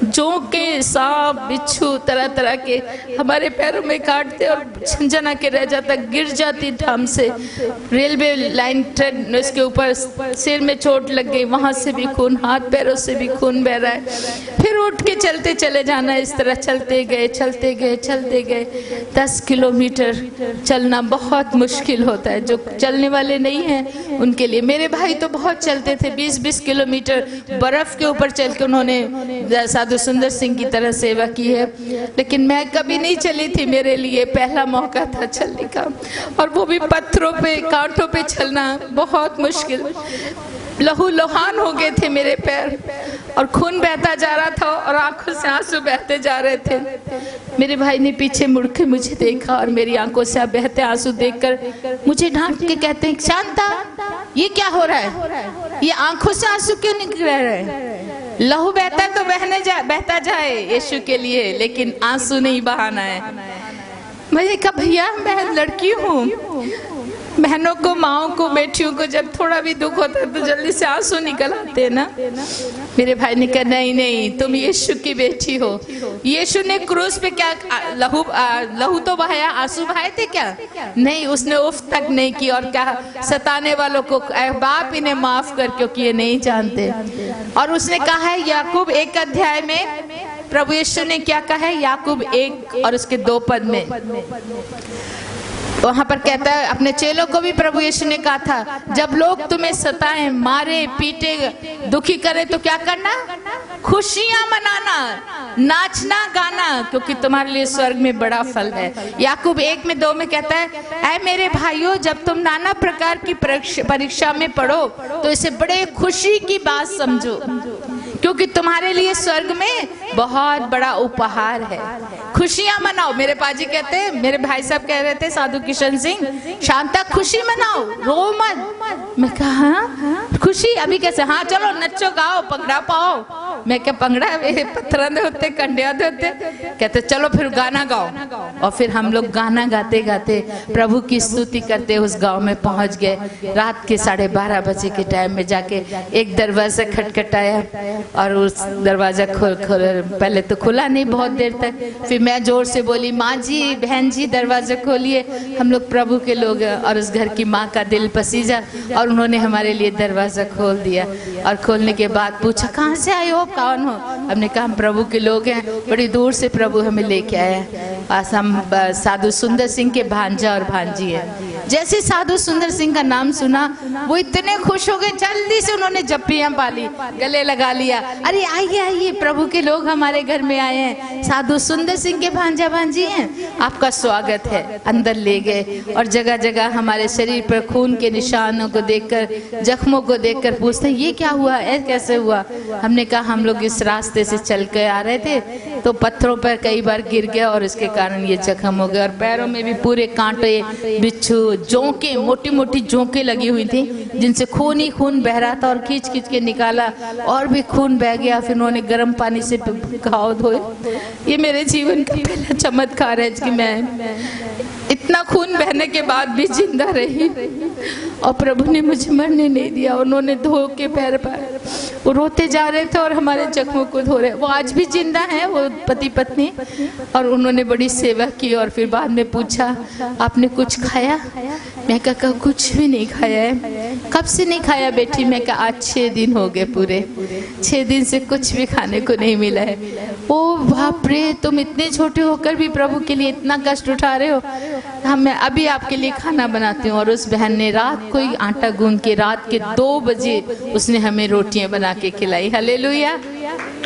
जोंके, सांप, बिच्छू तरह तरह के हमारे पैरों में काटते और झंझना के रह जाता, गिर जाती ठाम से। रेलवे लाइन ट्रेन उसके ऊपर सिर में चोट लग गई, वहाँ से भी खून, हाथ पैरों से भी खून बह रहा है। फिर उठ के चलते चले जाना, इस तरह चलते गए चलते गए चलते गए। 10 किलोमीटर चलना बहुत मुश्किल होता है, जो चलने वाले नहीं हैं उनके लिए। मेरे भाई तो बहुत चलते थे, 20-20 किलोमीटर बर्फ के ऊपर चल के उन्होंने साधु सुंदर सिंह की तरह सेवा की है, लेकिन मैं कभी नहीं चली थी। मेरे लिए पहला मौका था चलने का, और वो भी पत्थरों पे, कांटों पे चलना बहुत मुश्किल। लहू लुहान हो गए थे मेरे पैर, और खून बहता जा रहा था और आंखों से आंसू बहते जा रहे थे। मेरे भाई ने पीछे मुड़ के मुझे देखा और मेरी आंखों से बहते आंसू देखकर मुझे डांट के कहते हैं, शांता ये क्या हो रहा है, ये आंखों से आंसू क्यों निकल रहे हैं? लहू बहता तो बहता जाए यीशु के लिए, लेकिन आंसू नहीं बहाना है। मैंने कहा भैया मैं लड़की हूँ, बहनों को, माओं को, बेटियों को जब थोड़ा भी दुख होता है तो जल्दी से आंसू निकल आते हैं ना। मेरे भाई ने कहा नहीं नहीं, तुम यीशु की बेटी हो। यीशु ने क्रूस पे क्या लहू तो बहाया, आंसू बहाए थे क्या? नहीं, उसने उफ तक नहीं की और कहा सताने वालों को बाप इन्हें माफ कर, क्योंकि ये नहीं जानते। और उसने कहा है याकूब 1 अध्याय में, प्रभु यीशु ने क्या कहा है याकूब 1 और उसके 2 पद में, वहां पर कहता है, अपने चेलों को भी प्रभु यीशु ने कहा था, जब लोग तुम्हें सताएं, मारे, पीटे, दुखी करे तो क्या करना? खुशियां मनाना, नाचना, गाना, क्योंकि तुम्हारे लिए स्वर्ग में बड़ा फल है। याकूब 1:2 में कहता है, ऐ मेरे भाइयों, जब तुम नाना प्रकार की परीक्षा में पढ़ो तो इसे बड़े खुशी की बात समझो, क्योंकि तुम्हारे लिए स्वर्ग में बहुत बड़ा उपहार है। खुशियां मनाओ। मेरे पाजी कहते हैं, मेरे भाई साहब कह रहे थे साधु किशन सिंह, शांता खुशी मनाओ, रो मत। मैं कहा खुशी अभी कैसे? हाँ चलो नचो गाओ, पंगड़ा पाओ। मैं क्या पंगड़ा पत्थर दे होते, कंडिया दे होते? कहते चलो फिर गाना गाओ। और फिर हम लोग गाना गाते गाते प्रभु की स्तुति करते उस गांव में पहुंच गए। रात के 12:30 बजे के टाइम में जाके एक दरवाजा खटखटाया और उस दरवाजा खोल पहले तो खुला नहीं बहुत देर तक। फिर मैं जोर से बोली, माँ जी, बहन जी, दरवाजा खोलिए। हम लोग प्रभु के लोग और उस घर की माँ का दिल पसीजा, और उन्होंने हमारे लिए दरवाजा खोल दिया। और खोलने के बाद पूछा, कहाँ से आए हो, कौन हो? हमने कहा हम प्रभु के लोग हैं, बड़ी दूर से प्रभु हमें लेके आया। हम साधु सुंदर सिंह के भांजा और भांजी है। जैसे साधु सुंदर सिंह का नाम सुना वो इतने खुश हो गए, जल्दी से उन्होंने जप्पियां पाली, गले लगा लिया। अरे आइए आइए, प्रभु के लोग हमारे घर में आए हैं, साधु सुंदर सिंह के भांजा भांजी हैं, आपका स्वागत है। अंदर ले गए और जगह जगह हमारे शरीर पर खून के निशानों को देखकर, जख्मों को देखकर पूछते हैं, ये क्या हुआ, ऐसे कैसे हुआ? हमने कहा हम लोग इस रास्ते से चल कर आ रहे थे तो पत्थरों पर कई बार गिर गया और इसके कारण ये जख्म हो गया। और पैरों में भी पूरे कांटे, बिच्छू, जोंके, मोटी मोटी जोंके लगी हुई थी जिनसे खून ही खून बह रहा था, और खींच खींच के निकाला और भी खून बह गया। फिर उन्होंने गर्म पानी से घाव धोए। ये मेरे जीवन का पहला चमत्कार है कि मैं इतना खून बहने के बाद भी जिंदा रही, और प्रभु ने मुझे मरने नहीं दिया। उन्होंने धो के पैर पाए, वो रोते जा रहे थे और हमारे जख्मों को धो रहे। वो आज भी जिंदा है, वो पति पत्नी, और उन्होंने बड़ी सेवा की। और फिर बाद में पूछा, आपने कुछ खाया? मैं कहा कुछ भी नहीं खाया है। कब से नहीं खाया बेटी? मैं कहा आज 6 दिन हो गए, पूरे 6 दिन से कुछ भी खाने को नहीं मिला है। ओ बाप रे, तुम इतने छोटे होकर भी प्रभु के लिए इतना कष्ट उठा रहे हो। मैं अभी आपके लिए खाना बनाती हूँ। और उस बहन ने रात को ही आटा गूंद के रात के 2 बजे उसने हमें रोटियां बना के खिलाई। हालेलुया।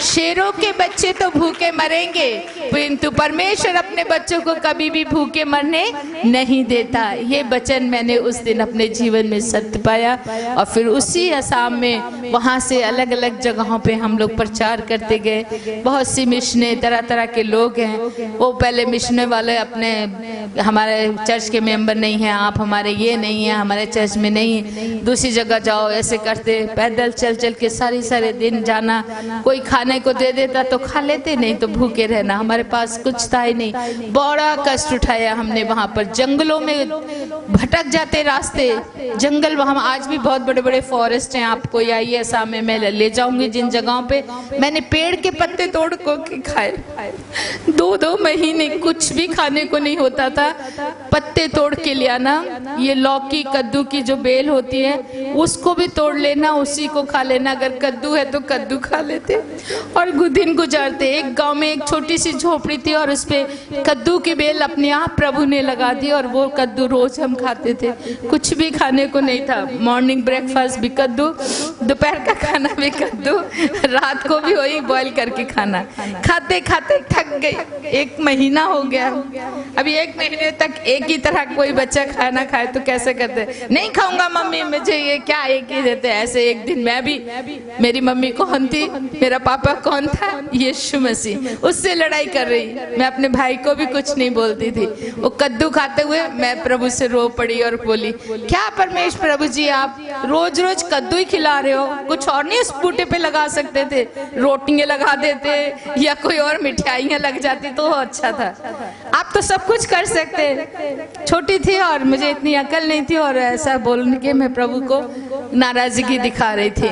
शेरों के बच्चे तो भूखे मरेंगे, किंतु परमेश्वर अपने बच्चों को कभी भी भूखे मरने नहीं देता। ये वचन मैंने उस दिन अपने जीवन में सत्य पाया। और फिर उसी असम में वहाँ से अलग अलग जगहों पे हम लोग प्रचार करते गए। बहुत सी मिशने, तरह तरह के लोग हैं। वो पहले मिशने वाले अपने हमारे चर्च के मेंबर नहीं हैं, आप हमारे ये नहीं है, हमारे चर्च में नहीं, दूसरी जगह जाओ, ऐसे करते। पैदल चल चल के सारे दिन जाना। कोई खाने को दे देता तो खा लेते, नहीं तो भूखे रहना। हमारे पास कुछ था ही नहीं। बड़ा कष्ट उठाया हमने वहाँ पर। जंगलों में भटक जाते रास्ते, जंगल। वहाँ आज भी बहुत बड़े बड़े फॉरेस्ट हैं। आप कोई आइए सामने, मैं ले जाऊंगी जिन जगहों पे मैंने पेड़ के पत्ते तोड़ के खाए। 2-2 महीने कुछ भी खाने को नहीं होता था। पत्ते तोड़ के ले आना, ये लौकी कद्दू की जो बेल होती है उसको भी तोड़ लेना, उसी को खा लेना। अगर कद्दू है तो कद्दू खा लेते और दिन गुजारते। एक गांव में एक छोटी सी झोपड़ी थी और उसपे कद्दू की बेल अपने आप प्रभु ने लगा दी और वो कद्दू रोज हम खाते थे। कुछ भी खाने को नहीं था। मॉर्निंग ब्रेकफास्ट भी कद्दू, दोपहर का खाना भी कद्दू, रात को भी वही बॉईल करके खाना। खाते खाते थक गई। 1 महीना हो गया। अभी 1 महीने तक एक ही तरह कोई बच्चा खाना खाए तो कैसे करते? नहीं खाऊंगा मम्मी, मुझे ये क्या एक ही देते। ऐसे एक दिन मैं भी, मेरी मम्मी कौन थी, मेरा पापा कौन था? यीशु मसीह। उससे लड़ाई कर रही। मैं अपने भाई को भी कुछ नहीं बोलती थी। वो कद्दू खाते हुए मैं प्रभु से रो पड़ी और बोली, क्या परमेश प्रभु जी, आप रोज रोज कद्दू ही खिला रहे हो, कुछ और नहीं उस बूटे पे लगा सकते थे? रोटियां लगा देते या कोई और मिठाइयाँ लग जाती तो अच्छा था। आप तो सब कुछ कर सकते। छोटी थी और मुझे इतनी अकल नहीं थी और ऐसा बोलने के मैं प्रभु को नाराजगी दिखा रही थी।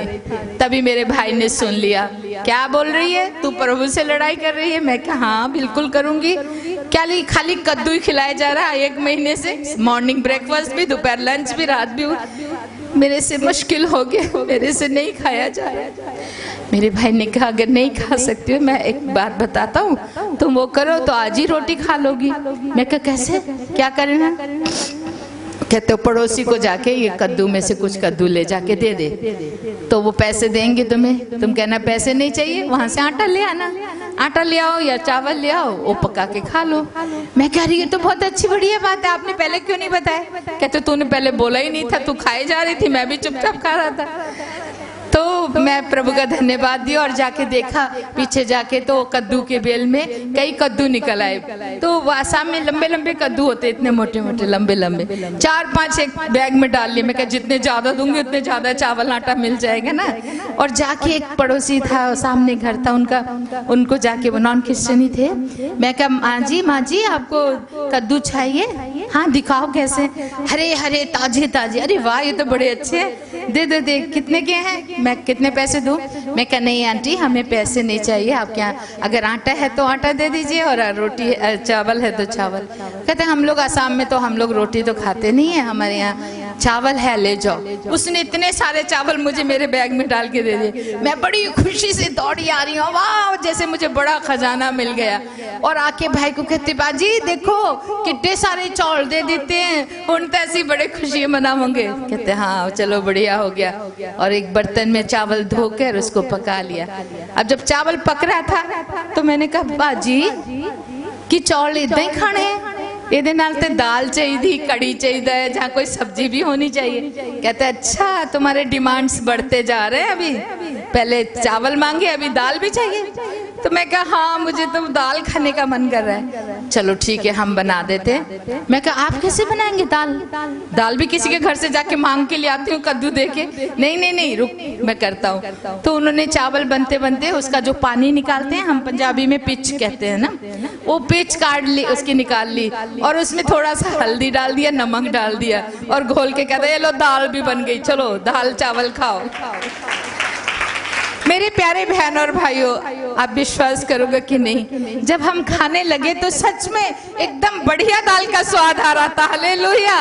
तभी मेरे भाई ने सुन लिया। क्या बोल रही है तू, प्रभु से लड़ाई कर रही है? मैं कहा हाँ बिल्कुल करूंगी। क्या खाली कद्दू ही खिलाया जा रहा है 1 महीने से? मॉर्निंग ब्रेकफास्ट भी, दोपहर लंच भी, रात भी। मेरे से मुश्किल हो गया, मेरे से नहीं खाया जा रहा। मेरे भाई ने कहा अगर नहीं खा सकती हो, मैं एक बात बताता हूँ, तुम वो करो तो आज ही रोटी खा लोगी। मैं कहा कैसे, क्या करना? कहते हो पड़ोसी को जाके ये कद्दू में से कुछ कद्दू ले जाके दे दे तो वो पैसे देंगे तुम्हें। तुम कहना पैसे नहीं चाहिए, वहां से आटा ले आना, आटा ले आओ या चावल ले आओ, वो पका के खा लो। मैं कह रही हूँ तो बहुत अच्छी बढ़िया बात है, आपने पहले क्यों नहीं बताया? कहते तूने पहले बोला ही नहीं था, तू खाए जा रही थी, मैं भी चुपचाप खा रहा था। तो मैं प्रभु का धन्यवाद दिया और जाके देखा पीछे जाके तो कद्दू के बेल में कई कद्दू निकल आए। तो आसाम में लंबे लंबे कद्दू होते, इतने मोटे मोटे लंबे लंबे, 4-5 एक बैग में डाल लिए। मैं कहा जितने ज्यादा दूंगी उतने ज्यादा चावल आटा मिल जाएगा ना। और जाके एक पड़ोसी था, सामने घर था उनका, उनको जाके, वो नॉन क्रिश्चियन ही थे। मैं कहा माँ जी आपको कद्दू चाहिए? हाँ दिखाओ कैसे। हरे हरे ताजे ताजे। अरे वाह ये तो बड़े अच्छे हैं, दे कितने के हैं? मैं कितने पैसे दूं? मैं कहा नहीं आंटी हमें पैसे नहीं चाहिए, आपके यहाँ अगर आटा है तो आटा दे दीजिए और रोटी चावल है तो चावल। कहते हम लोग आसाम में तो हम लोग रोटी तो खाते नहीं है, हमारे यहाँ चावल है ले जाओ। उसने इतने सारे चावल मुझे मेरे बैग में डाल के दे दिए। मैं बड़ी खुशी से दौड़ी आ रही हूँ, वाह जैसे मुझे बड़ा खजाना मिल गया। और आके भाई को कहते बाजी देखो कितने सारे चावल दे देते हैं, उन तो ऐसी बड़े खुशी मनाओगे। कहते हाँ चलो बढ़िया हो गया। और एक बर्तन में चावल धोकर उसको पका लिया। अब जब चावल पक रहा था तो मैंने कहा बाजी कि चावल इतना ही खाने हैं, ਇਹਦੇ ਨਾਲ ਤੇ दाल चाहिए, कड़ी चाहिए, जहाँ कोई सब्जी भी होनी चाहिए। कहते अच्छा तुम्हारे डिमांड्स बढ़ते जा रहे हैं, अभी पहले चावल मांगे अभी दाल भी चाहिए। तो मैं कहा हाँ मुझे तो दाल खाने का मन कर रहा है। चलो ठीक है हम बना देते। मैं कहा आप कैसे बनाएंगे दाल? दाल भी किसी के घर से जाके मांग के ले आती हूँ कद्दू दे के। नहीं रुक मैं करता हूँ। तो उन्होंने चावल बनते बनते उसका जो पानी निकालते हैं, हम पंजाबी में पिच कहते हैं ना, वो पिच काट ली, उसकी निकाल ली और उसमें थोड़ा सा हल्दी डाल दिया, नमक डाल दिया और घोल के कहते ये लो दाल भी बन गई, चलो दाल चावल खाओ। मेरे प्यारे बहन और भाइयों, आप विश्वास करोगे कि नहीं, जब हम खाने लगे तो सच में एकदम बढ़िया दाल का स्वाद आ रहा था। हालेलुया।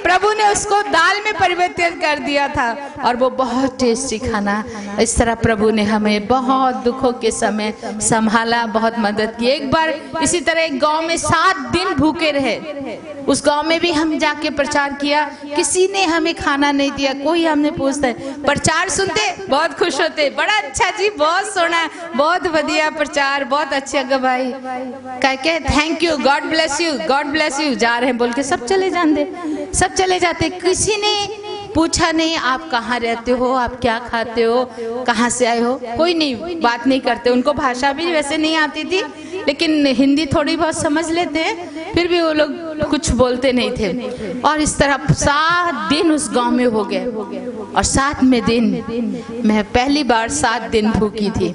प्रभु ने उसको दाल में परिवर्तित कर दिया था और वो बहुत टेस्टी खाना। इस तरह प्रभु ने हमें बहुत दुखों के समय संभाला, बहुत मदद की। एक बार इसी तरह एक गांव में 7 दिन भूखे रहे। उस गांव में भी हम जाके प्रचार किया, किसी ने हमें खाना नहीं दिया। कोई हमने पूछता है, प्रचार सुनते बहुत खुश होते, बड़ा अच्छा जी, बहुत सोना, बहुत बढ़िया प्रचार, बहुत अच्छे गवाही, कह के thank you, God bless you, God bless you, जा रहे हैं बोल के सब चले जाते। किसी ने पूछा नहीं आप कहाँ रहते हो, आप क्या खाते हो, कहाँ से आए हो, कोई नहीं, बात नहीं करते। उनको भाषा भी वैसे नहीं आती थी, लेकिन हिंदी थोड़ी बहुत समझ लेते हैं, फिर भी वो लोग कुछ बोलते नहीं थे। और इस तरह 7 दिन उस गांव में हो गए, और 7वें दिन मैं पहली बार 7 दिन भूखी थी,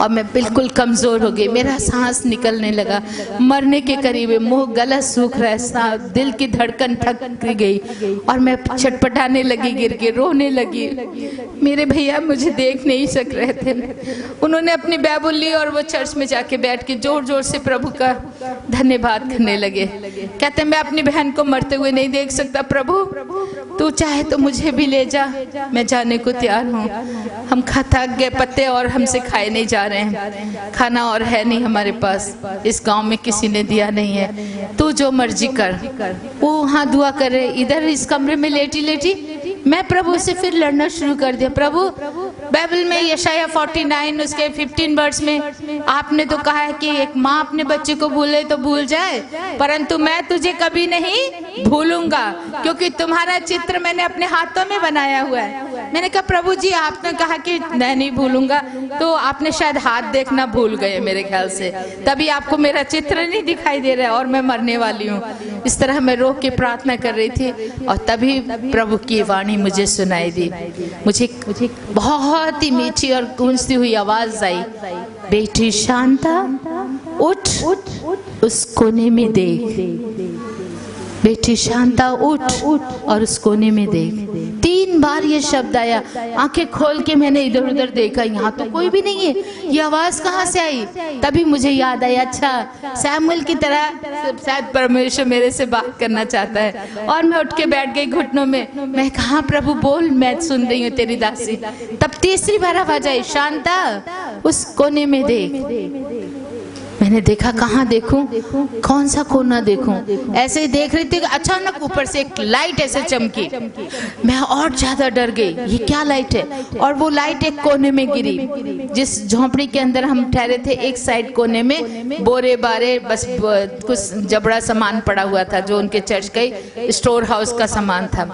और मैं बिल्कुल कमज़ोर हो गई, मेरा सांस निकलने लगा, मरने के करीब, मुंह गला सूख रहा है, दिल की धड़कन थक गई, और मैं छटपटाने लगी, गिर के रोने लगी। मेरे भैया मुझे देख नहीं सक रहे थे, उन्होंने अपनी बाइबल ली और वो चर्च में जाके बैठ के जोर जोर से प्रभु का धन्यवाद करने लगे। कहते मैं अपनी बहन को मरते हुए नहीं देख सकता, प्रभु तू चाहे तो मुझे भी ले जा, मैं जाने को तैयार हूँ। हम थक गए, पत्ते और हमसे खाए नहीं जा रहे हैं, खाना और है नहीं हमारे पास, इस गांव में किसी ने दिया नहीं है, तू जो मर्जी कर। वो वहाँ दुआ कर रहे, इधर इस कमरे में लेटी लेटी मैं प्रभु से फिर लड़ना शुरू कर दिया। प्रभु बाइबल में यशाया 49 उसके 15 वर्ष में आपने तो कहा है कि एक माँ अपने बच्चे को भूले तो भूल जाए, परंतु मैं तुझे कभी नहीं भूलूंगा, क्योंकि तुम्हारा चित्र मैंने अपने हाथों में बनाया हुआ है। मैंने कहा प्रभु जी आपने कहा कि मैं नहीं भूलूंगा, तो आपने शायद हाथ देखना भूल गए मेरे ख्याल से, तभी आपको मेरा चित्र नहीं दिखाई दे रहा है और मैं मरने वाली हूँ। इस तरह मैं रो के प्रार्थना कर रही थी, और तभी प्रभु की वाणी मुझे सुनाई दी। मुझे बहुत ही मीठी और गूंजती हुई आवाज आई, बेटी शांता उठ, उस कोने में देख, बेटी शांता उठ और उस कोने में देख। 3 बार ये शब्द आया। आंखें खोल के मैंने इधर उधर देखा, यहाँ तो कोई भी नहीं है, ये आवाज कहाँ से आई? तभी मुझे याद आया, अच्छा सैमुअल की तरह शायद परमेश्वर मेरे से बात करना चाहता है। और मैं उठ के बैठ गई घुटनों में, मैं कहा प्रभु बोल, मैं सुन रही हूँ तेरी दासी। तब तीसरी बार आवाज आई, शांता उस कोने में देख। मैंने देखा, कहाँ देखूं, कौन सा कोना देखूं, ऐसे ही देख रही थी, अचानक ऊपर से एक लाइट ऐसे चमकी। मैं और ज्यादा डर गई, ये क्या लाइट है? और वो लाइट एक कोने में गिरी, जिस झोंपड़ी के अंदर हम ठहरे थे, एक साइड कोने में बोरे बारे बस कुछ जबड़ा सामान पड़ा हुआ था, जो उनके चर्च का स्टोर हाउस का सामान था,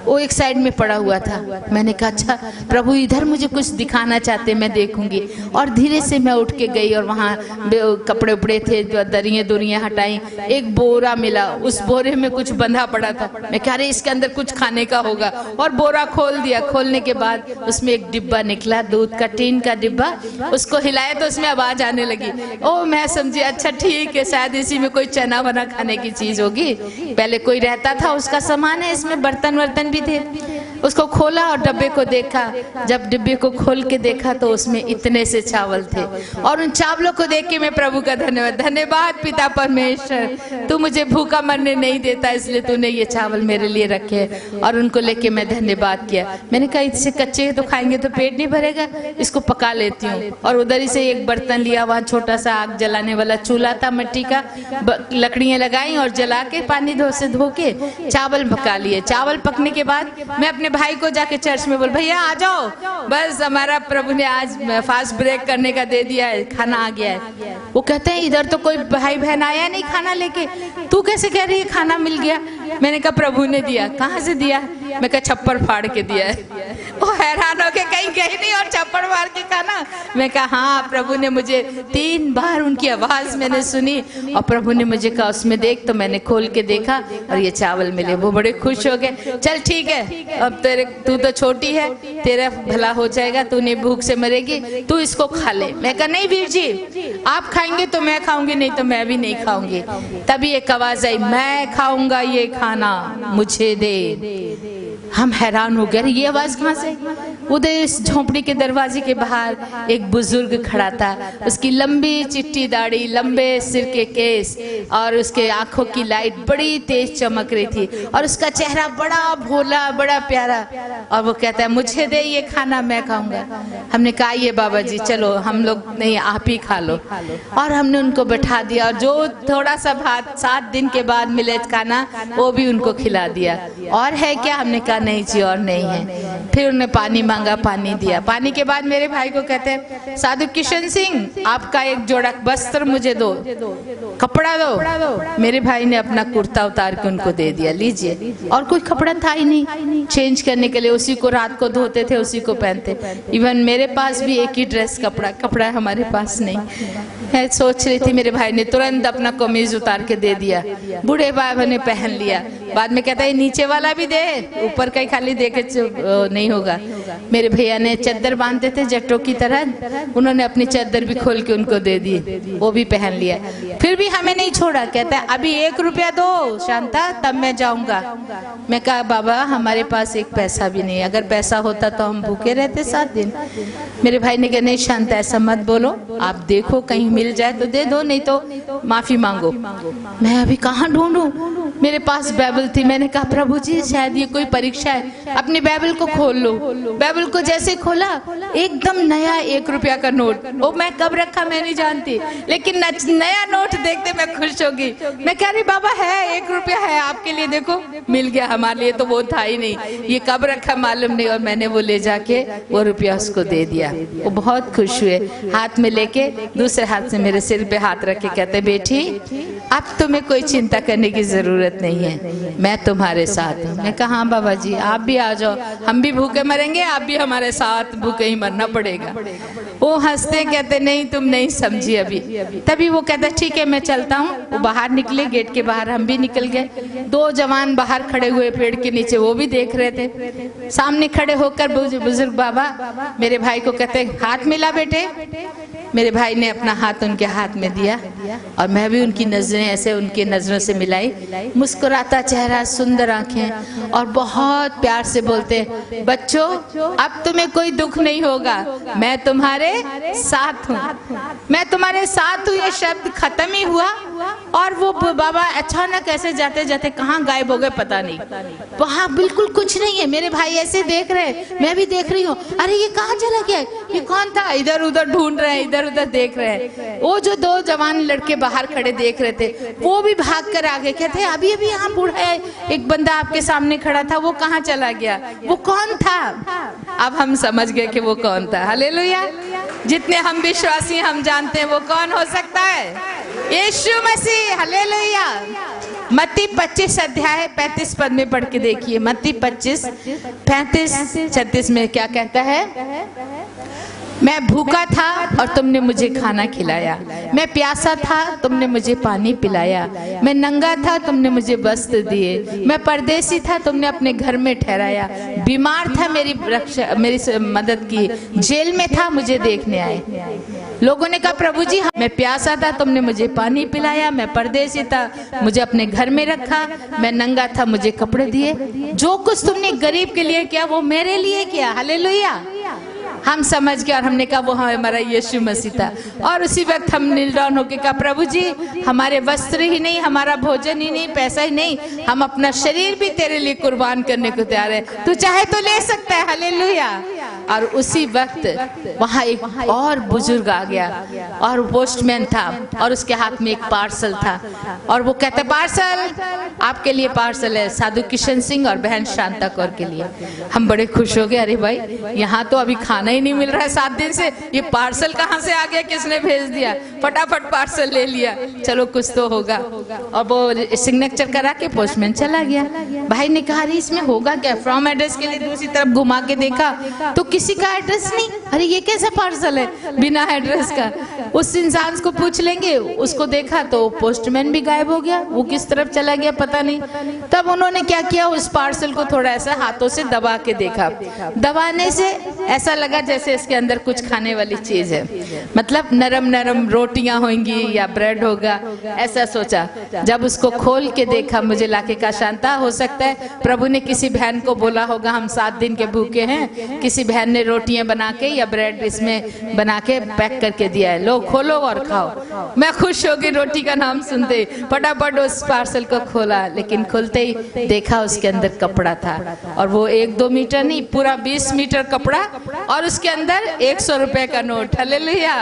वो एक साइड में पड़ा हुआ था। मैंने कहा अच्छा प्रभु इधर मुझे कुछ दिखाना चाहते, मैं देखूंगी। और धीरे से मैं उठ के गई, और वहाँ कपड़े उपड़े थे, दरियां दुरियां हटाई, एक बोरा मिला, उस बोरे में कुछ बंधा पड़ा था। मैं कह रही इसके अंदर कुछ खाने का होगा, और बोरा खोल दिया। खोलने के बाद उसमें एक डिब्बा निकला, दूध का टीन का डिब्बा, उसको हिलाया तो उसमें आवाज आने लगी। ओ मैं समझी अच्छा ठीक है, शायद इसी में कोई चना वना खाने की चीज होगी, पहले कोई रहता था उसका सामान है, इसमें बर्तन वर्तन भी थे। उसको खोला और डब्बे को देखा। जब डिब्बे को खोल के देखा तो उसमें इतने से चावल थे, और उन चावलों को देख के मैं प्रभु का धन्यवाद पिता परमेश्वर, तू मुझे भूखा मरने नहीं देता, इसलिए तूने ये चावल मेरे लिए रखे। और उनको लेके मैं धन्यवाद किया। मैंने कहा इससे कच्चे तो खाएंगे तो पेट नहीं भरेगा, इसको पका लेती हूँ। और उधर ही से एक बर्तन लिया, वहाँ छोटा सा आग जलाने वाला चूल्हा था मिट्टी का, लकड़ियाँ लगाई और जला के पानी से धो के चावल पका लिए। चावल पकने के बाद मैं अपने भाई को जाके चर्च में बोल, भैया आ जाओ, बस हमारा प्रभु ने आज फास्ट ब्रेक करने का दे दिया है, खाना आ गया है। वो कहते हैं इधर तो कोई भाई बहन आया नहीं खाना लेके, तू कैसे कह रही है खाना मिल गया? मैंने कहा प्रभु ने दिया। कहाँ से दिया? मैं कहा छप्पर फाड़ के दिया है। वो हैरान हो के कहीं गई नहीं और छप्पर फाड़ के खाना? मैं कहा हाँ, प्रभु ने मुझे 3 बार उनकी आवाज मैंने सुनी, और प्रभु ने मुझे कहा उसमें देख, तो मैंने खोल के देखा और ये चावल मिले। वो बड़े खुश हो गए। चल ठीक है, अब तू तो छोटी है, तेरा भला हो जाएगा, तू नहीं भूख से मरेगी, तू इसको खा ले। मैं कहा नहीं वीर जी, आप खाएंगे तो मैं खाऊंगी, नहीं तो मैं भी नहीं खाऊंगी। तभी एक आवाज आई, मैं खाऊंगा ये खाना, मुझे दे। हम हैरान हो गए, ये आवाज कहाँ से? उधर इस झोंपड़ी के दरवाजे के बाहर एक बुजुर्ग खड़ा था। उसकी लंबी चिट्टी दाढ़ी, लंबे सिर के केस, और उसके आंखों की लाइट बड़ी तेज चमक रही थी, और उसका चेहरा बड़ा भोला, बड़ा प्यारा। और वो कहता है मुझे दे ये खाना, मैं खाऊंगा। हमने कहा ये बाबा जी चलो, हम लोग नहीं, आप ही खा लो। और हमने उनको बैठा दिया, और जो थोड़ा सा भात 7 दिन के बाद मिले खाना, वो भी उनको खिला दिया। और है क्या? हमने कहा नहीं जी और नहीं है। फिर उन्होंने पानी मांगा, पानी दिया। पानी के बाद मेरे भाई को कहते हैं, साधु किशन सिंह आपका एक जोड़ा वस्त्र मुझे दो, कपड़ा दो। मेरे भाई ने अपना कुर्ता उतार के उनको दे दिया, लीजिए। और कोई कपड़ा था ही नहीं चेंज करने के लिए, उसी को रात को धोते थे, उसी को पहनते। इवन मेरे पास भी एक ही ड्रेस कपड़ा हमारे पास नहीं है। सोच रही थी, मेरे भाई ने तुरंत अपना कमीज उतार के दे दिया। बूढ़े बाबा ने पहन लिया। बाद में कहता है नीचे वाला भी दे, ऊपर का ही खाली दे के नहीं होगा। मेरे भैया ने चद्दर बांधते थे जट्टों की तरह, उन्होंने अपनी चद्दर भी खोल के उनको दे दी, वो भी पहन लिया। फिर भी हमें नहीं छोड़ा, कहता है अभी 1 रुपया दो शांता, तब मैं जाऊंगा। मैं कहा बाबा हमारे पास एक पैसा भी नहीं, अगर पैसा होता तो हम भूखे रहते 7 दिन। मेरे भाई ने कहा नहीं शांता ऐसा मत बोलो, आप देखो कहीं मिल जाए तो दे दो, नहीं तो माफी मांगो। मैं अभी कहाँ ढूंढूं, मेरे पास बाइबल थी। मैंने कहा प्रभु जी शायद ये कोई परीक्षा है, अपनी बाइबल को खोल लो। बाइबल को जैसे खोला एकदम नया 1 रुपया का नोट, वो मैं कब रखा मैं नहीं जानती, लेकिन नया नोट देखते मैं खुश होगी। मैं कह रही बाबा है 1 रुपया है आपके लिए, देखो मिल गया, हमारे लिए तो वो था ही नहीं, ये कब रखा मालूम नहीं। और मैंने वो ले जाके वो रुपया उसको दे दिया। वो बहुत खुश हुए, हाथ में लेके दूसरे हाथ से मेरे सिर पे हाथ रख के कहते बेटी अब तुम्हें कोई चिंता करने की जरूरत नहीं है, मैं तुम्हारे साथ हूँ। मैं कहा हाँ बाबा जी आप भी आ जाओ, हम भी भूखे मरेंगे, आप भी हमारे साथ भूखे ही मरना पड़ेगा। वो हंसते कहते नहीं तुम नहीं समझी अभी। तभी वो कहता ठीक है मैं चलता हूँ। वो बाहर निकले, गेट के बाहर हम भी निकल गए। 2 जवान बाहर खड़े हुए पेड़ के नीचे, वो भी देख रहे थे। सामने खड़े होकर बुजुर्ग बाबा मेरे भाई को कहते हाथ मिला बेटे। मेरे भाई ने अपना हाथ उनके हाथ में दिया और मैं भी उनकी नजरें ऐसे उनकी नजरों से मिलाई। मुस्कुराता चेहरा, सुंदर आंखें, और बहुत प्यार से बोलते बच्चों अब तुम्हें कोई दुख नहीं होगा, मैं तुम्हारे साथ हूँ, मैं तुम्हारे साथ हूँ। ये शब्द खत्म ही हुआ और वो बाबा अचानक ऐसे जाते जाते कहाँ गायब हो गए पता नहीं। वहाँ बिल्कुल कुछ नहीं है। मेरे भाई ऐसे देख रहे, मैं भी देख रही हूँ, अरे ये कहाँ चला गया, ये कौन था। इधर उधर ढूंढ रहे हैं, इधर उधर देख रहे हैं। वो जो 2 जवान लड़के बाहर खड़े देख रहे थे वो भी भाग कर आगे, कहते अभी अभी यहाँ बूढ़ा है एक बंदा आपके सामने खड़ा था, वो कहाँ चला गया, वो कौन था। अब हम समझ गए कि वो कौन था। हालेलुया। जितने हम विश्वासी हम जानते हैं वो कौन हो सकता है, यीशु मसीह। हालेलुया। मत्ती 25 अध्याय 35 पद में पढ़ के देखिए। मत्ती 25 35 36 में क्या कहता है, मैं भूखा था और तुमने मुझे खाना खिलाया, मैं प्यासा था तुमने मुझे पानी पिलाया, मैं नंगा था तुमने मुझे वस्त्र दिए, मैं परदेसी था तुमने अपने घर में ठहराया, बीमार था मेरी मदद की, जेल में था मुझे देखने आए। लोगों ने कहा प्रभु जी मैं प्यासा था तुमने मुझे पानी पिलाया, मैं परदेसी था मुझे अपने घर में रखा, मैं नंगा था मुझे कपड़े दिए। जो कुछ तुमने गरीब के लिए किया वो मेरे लिए किया। हालेलुया। हम समझ गए और हमने कहा वो हमारा यीशु मसीह था। और उसी वक्त हम नील डाउन होके कहा प्रभु जी हमारे वस्त्र ही नहीं, हमारा भोजन ही नहीं, पैसा ही नहीं, हम अपना शरीर भी तेरे लिए कुर्बान करने को तैयार है, तू चाहे तो ले सकता है। हालेलुया। और उसी वक्त वहाँ एक और बुजुर्ग आ गया और पोस्टमैन था और उसके हाथ में एक पार्सल था और वो कहते पार्सल आपके लिए पार्सल है, साधु किशन सिंह और बहन शांता कौर के लिए। हम बड़े खुश हो गए, अरे भाई यहाँ तो अभी खाना ही नहीं मिल रहा है 7 दिन से, ये पार्सल कहाँ से आ गया, किसने भेज दिया। फटाफट पार्सल ले लिया, चलो कुछ तो होगा। और वो सिग्नेचर करा के पोस्टमैन चला गया। भाई ने कहा अरे इसमें होगा क्या, फ्रॉम एड्रेस के लिए दूसरी तरफ घुमा के देखा तो किसी का एड्रेस नहीं। अरे ये कैसा पार्सल है बिना एड्रेस का। उस इंसान को पूछ लेंगे, उसको देखा तो पोस्टमैन भी गायब हो गया, वो किस तरफ चला गया पता नहीं। तब उन्होंने क्या किया, उस पार्सल को थोड़ा ऐसा हाथों से दबा के देखा, दबाने से ऐसा लगा जैसे इसके अंदर कुछ खाने वाली चीज है, मतलब नरम नरम रोटियां होंगी या ब्रेड होगा, ऐसा सोचा। जब उसको खोल के देखा, मुझे लाके कहा शांता हो सकता है प्रभु ने किसी बहन को बोला होगा हम 7 दिन के भूखे हैं, किसी बहन बहन ने रोटियां बना के या ब्रेड इसमें बना के पैक करके दिया है, लो खोलो और खाओ। मैं खुश हो गई रोटी का नाम सुनते, फटाफट उस पार्सल को खोला, लेकिन खोलते ही देखा उसके अंदर कपड़ा था, और वो 1-2 मीटर नहीं, पूरा 20 मीटर कपड़ा, और उसके अंदर 100 रुपए का note. Hallelujah,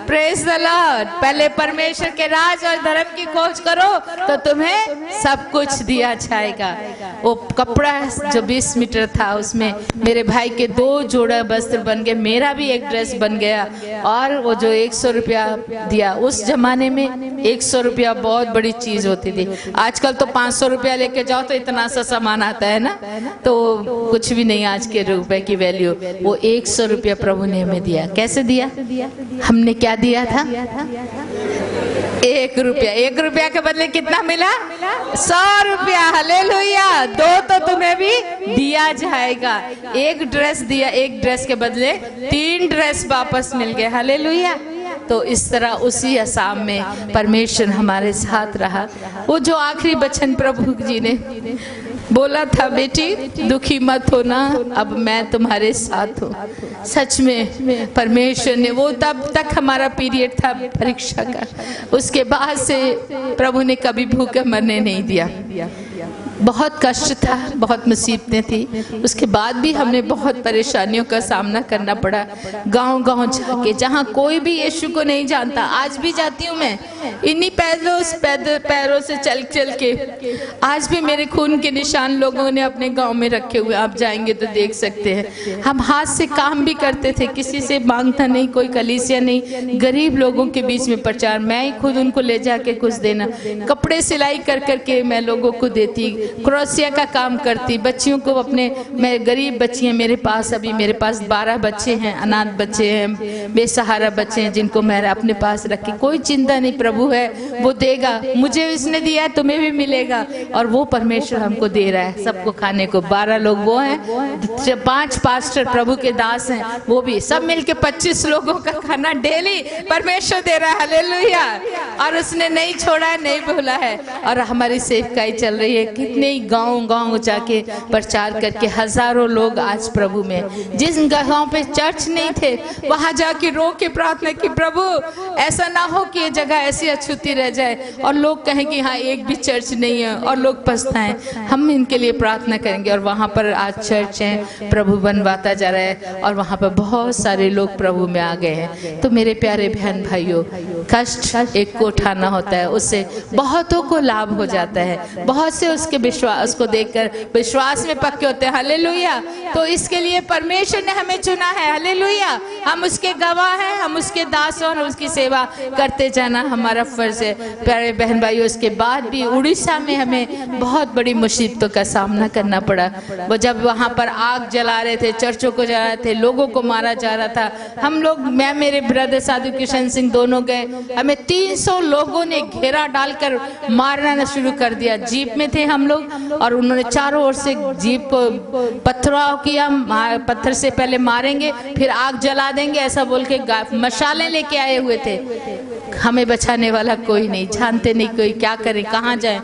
praise the Lord. पहले परमेश्वर के राज और धर्म की खोज करो तो तुम्हें सब कुछ दिया जाएगा। वो कपड़ा जो 20 मीटर था, उसमें मेरे भाई के 2 जोड़ा वस्त्र बन गए, मेरा भी एक ड्रेस बन गया, और वो जो 100 रुपया दिया, उस जमाने में 100 रुपया बहुत बड़ी चीज होती थी। आजकल तो 500 रुपया लेके जाओ तो इतना सा सामान आता है ना, तो कुछ भी नहीं आज के रुपए की वैल्यू। वो 100 रुपया प्रभु ने हमें दिया। कैसे दिया? हमने क्या दिया था? 1 रुपया। 1 रुपया के बदले कितना मिला? 100 रुपया। हालेलुया। 2 तो तुम्हें भी दिया जाएगा। 1 ड्रेस दिया, 1 ड्रेस के बदले 3 ड्रेस वापस मिल गए। हालेलुया। तो इस तरह उसी असाम में परमेश्वर हमारे साथ रहा। वो जो आखिरी वचन प्रभु जी ने बोला था, बेटी दुखी मत होना, अब मैं तुम्हारे साथ हूँ। सच में परमेश्वर ने, वो तब तक हमारा पीरियड था परीक्षा का, उसके बाद से प्रभु ने कभी भूखे मरने नहीं दिया। बहुत कष्ट था, बहुत मुसीबतें थी, उसके बाद भी हमने बहुत परेशानियों का सामना करना पड़ा। गांव-गांव जाके, जहाँ कोई भी यीशु को नहीं जानता, आज भी जाती हूँ मैं इन्हीं पैरों से चल चल के। आज भी मेरे खून के निशान लोगों ने अपने गांव में रखे हुए, आप जाएंगे तो देख सकते हैं। हम हाथ से काम भी करते थे, किसी से मांगता नहीं, कोई कलीसिया नहीं, गरीब लोगों के बीच में प्रचार, मैं ही खुद उनको ले जाके कुछ देना, कपड़े सिलाई कर करके मैं लोगों को देती, क्रोशिया का काम करती, बच्चियों को अपने, मैं गरीब बच्ची हैं मेरे पास, अभी मेरे पास 12 बच्चे हैं, अनाथ बच्चे हैं, बेसहारा बच्चे हैं, जिनको मैं अपने पास रखी। कोई चिंता नहीं, प्रभु है वो देगा, मुझे इसने दिया है तुम्हें भी मिलेगा, और वो परमेश्वर हमको दे रहा है सबको खाने को। 12 लोग वो हैं, 5 पास्टर प्रभु के दास हैं, वो भी सब मिलके 25 लोगों का खाना डेली परमेश्वर दे रहा है। हालेलुया। और उसने नहीं छोड़ा है, नहीं भूला है, और हमारी सेवकाई चल रही है। कितने गांव-गांव जाके प्रचार करके हजारों लोग आज प्रभु में, जिस गांव पे चर्च नहीं थे वहां जाके रो के प्रार्थना की, प्रभु ऐसा ना हो कि ये जगह ऐसी अछूती रह जाए और लोग कहें कि हाँ एक भी चर्च नहीं है और लोग पछताएं। हम इनके लिए प्रार्थना करेंगे। और वहां पर आज चर्च है, प्रभु बनवाता जा रहा है, और वहां पर बहुत सारे लोग प्रभु में आ गए हैं। तो मेरे प्यारे बहन भाइयों, कष्ट एक को उठाना होता है, उससे बहुतों को लाभ हो जाता है। बहुत से उसके विश्वास को देखकर विश्वास में पक्के होते हैं। हालेलुया। तो इसके लिए परमेश्वर ने हमें चुना है। हालेलुया। हम उसके गवाह हैं, हम उसके दास और उसकी सेवा करते जाना हमारा फर्ज है। प्यारे बहन भाइयों, उसके बाद भी उड़ीसा में हमें बहुत बड़ी मुसीबतों का सामना करना पड़ा। वो जब वहाँ पर आग जला रहे थे, चर्चों को जला रहे थे, लोगों को मारा जा रहा था, हम लोग, मैं मेरे ब्रदर साधु किशन सिंह दोनों गए, हमें 300 लोगों ने घेरा डालकर मारना शुरू कर दिया। जीप में थे हम लोग, और उन्होंने चारों ओर से जीप को पथराव किया, पत्थर से पहले मारेंगे फिर आग जला देंगे, ऐसा बोल के मशाले लेके आए हुए थे। हमें बचाने वाला कोई नहीं, जानते नहीं कोई क्या करे, कहाँ जाए।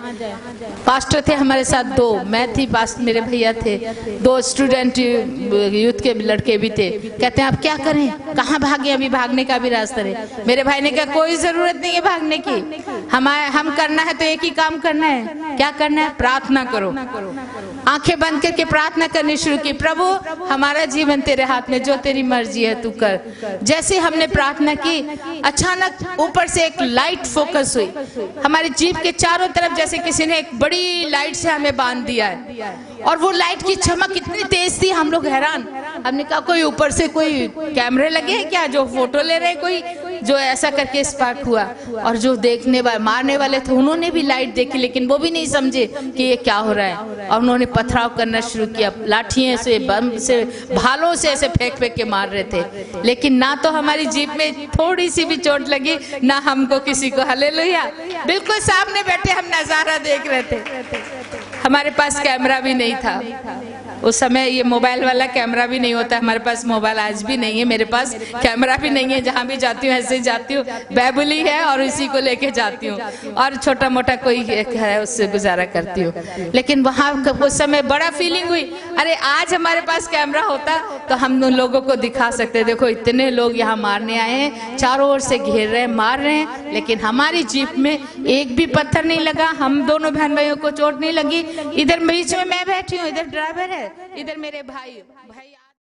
पास्टर थे हमारे साथ 2, मैं थी, पास्टर मेरे भैया थे, 2 स्टूडेंट यूथ के लड़के भी थे। कहते हैं अब क्या करें, कहाँ भागे, अभी भागने का भी रास्ता नहीं। मेरे भाई ने कहा कोई जरूरत नहीं है भागने की, हम करना है तो एक ही काम करना है। क्या करना है? प्रार्थना करो। आंखें बंद करके प्रार्थना करनी शुरू की, प्रभु हमारा जीवन तेरे हाथ में, जो तेरी मर्जी है तू कर। जैसे हमने प्रार्थना की, अचानक ऊपर से एक लाइट फोकस हुई हमारी जीप के चारों तरफ, जैसे किसी ने एक बड़ी लाइट से हमें बांध दिया है। और वो लाइट की चमक इतनी तेज थी, हम लोग हैरान। हमने कहा कोई ऊपर से कोई कैमरे लगे हैं क्या, जो फोटो ले रहे, कोई जो ऐसा करके स्पार्क हुआ। और जो देखने वाले, मारने वाले थे, उन्होंने भी लाइट देखी, लेकिन वो भी नहीं समझे कि ये क्या हो रहा है। और उन्होंने पथराव करना शुरू किया, लाठियों से, बम से, भालों से ऐसे फेंक फेंक के मार रहे थे। लेकिन ना तो हमारी जीप में थोड़ी सी भी चोट लगी, ना हमको किसी को। हालेलुया। बिल्कुल सामने बैठे हम नजारा देख रहे थे। हमारे पास कैमरा भी नहीं था उस समय, ये मोबाइल वाला कैमरा भी नहीं होता। हमारे पास मोबाइल आज भी नहीं है, मेरे पास कैमरा भी नहीं है। जहाँ भी जाती हूँ ऐसे जाती हूँ, बैबुली है और इसी को लेके जाती हूँ, और छोटा मोटा कोई एक है उससे गुजारा करती हूँ। लेकिन वहाँ उस समय बड़ा फीलिंग हुई, अरे आज हमारे पास कैमरा होता तो हम उन लोगों को दिखा सकते, देखो इतने लोग यहाँ मारने आए हैं, चारों ओर से घेर रहे हैं, मार रहे हैं, लेकिन हमारी जीप में एक भी पत्थर नहीं लगा, हम दोनों बहन भाइयों को चोट नहीं लगी। इधर बीच में मैं बैठी हूँ, इधर ड्राइवर है, इधर मेरे भाई।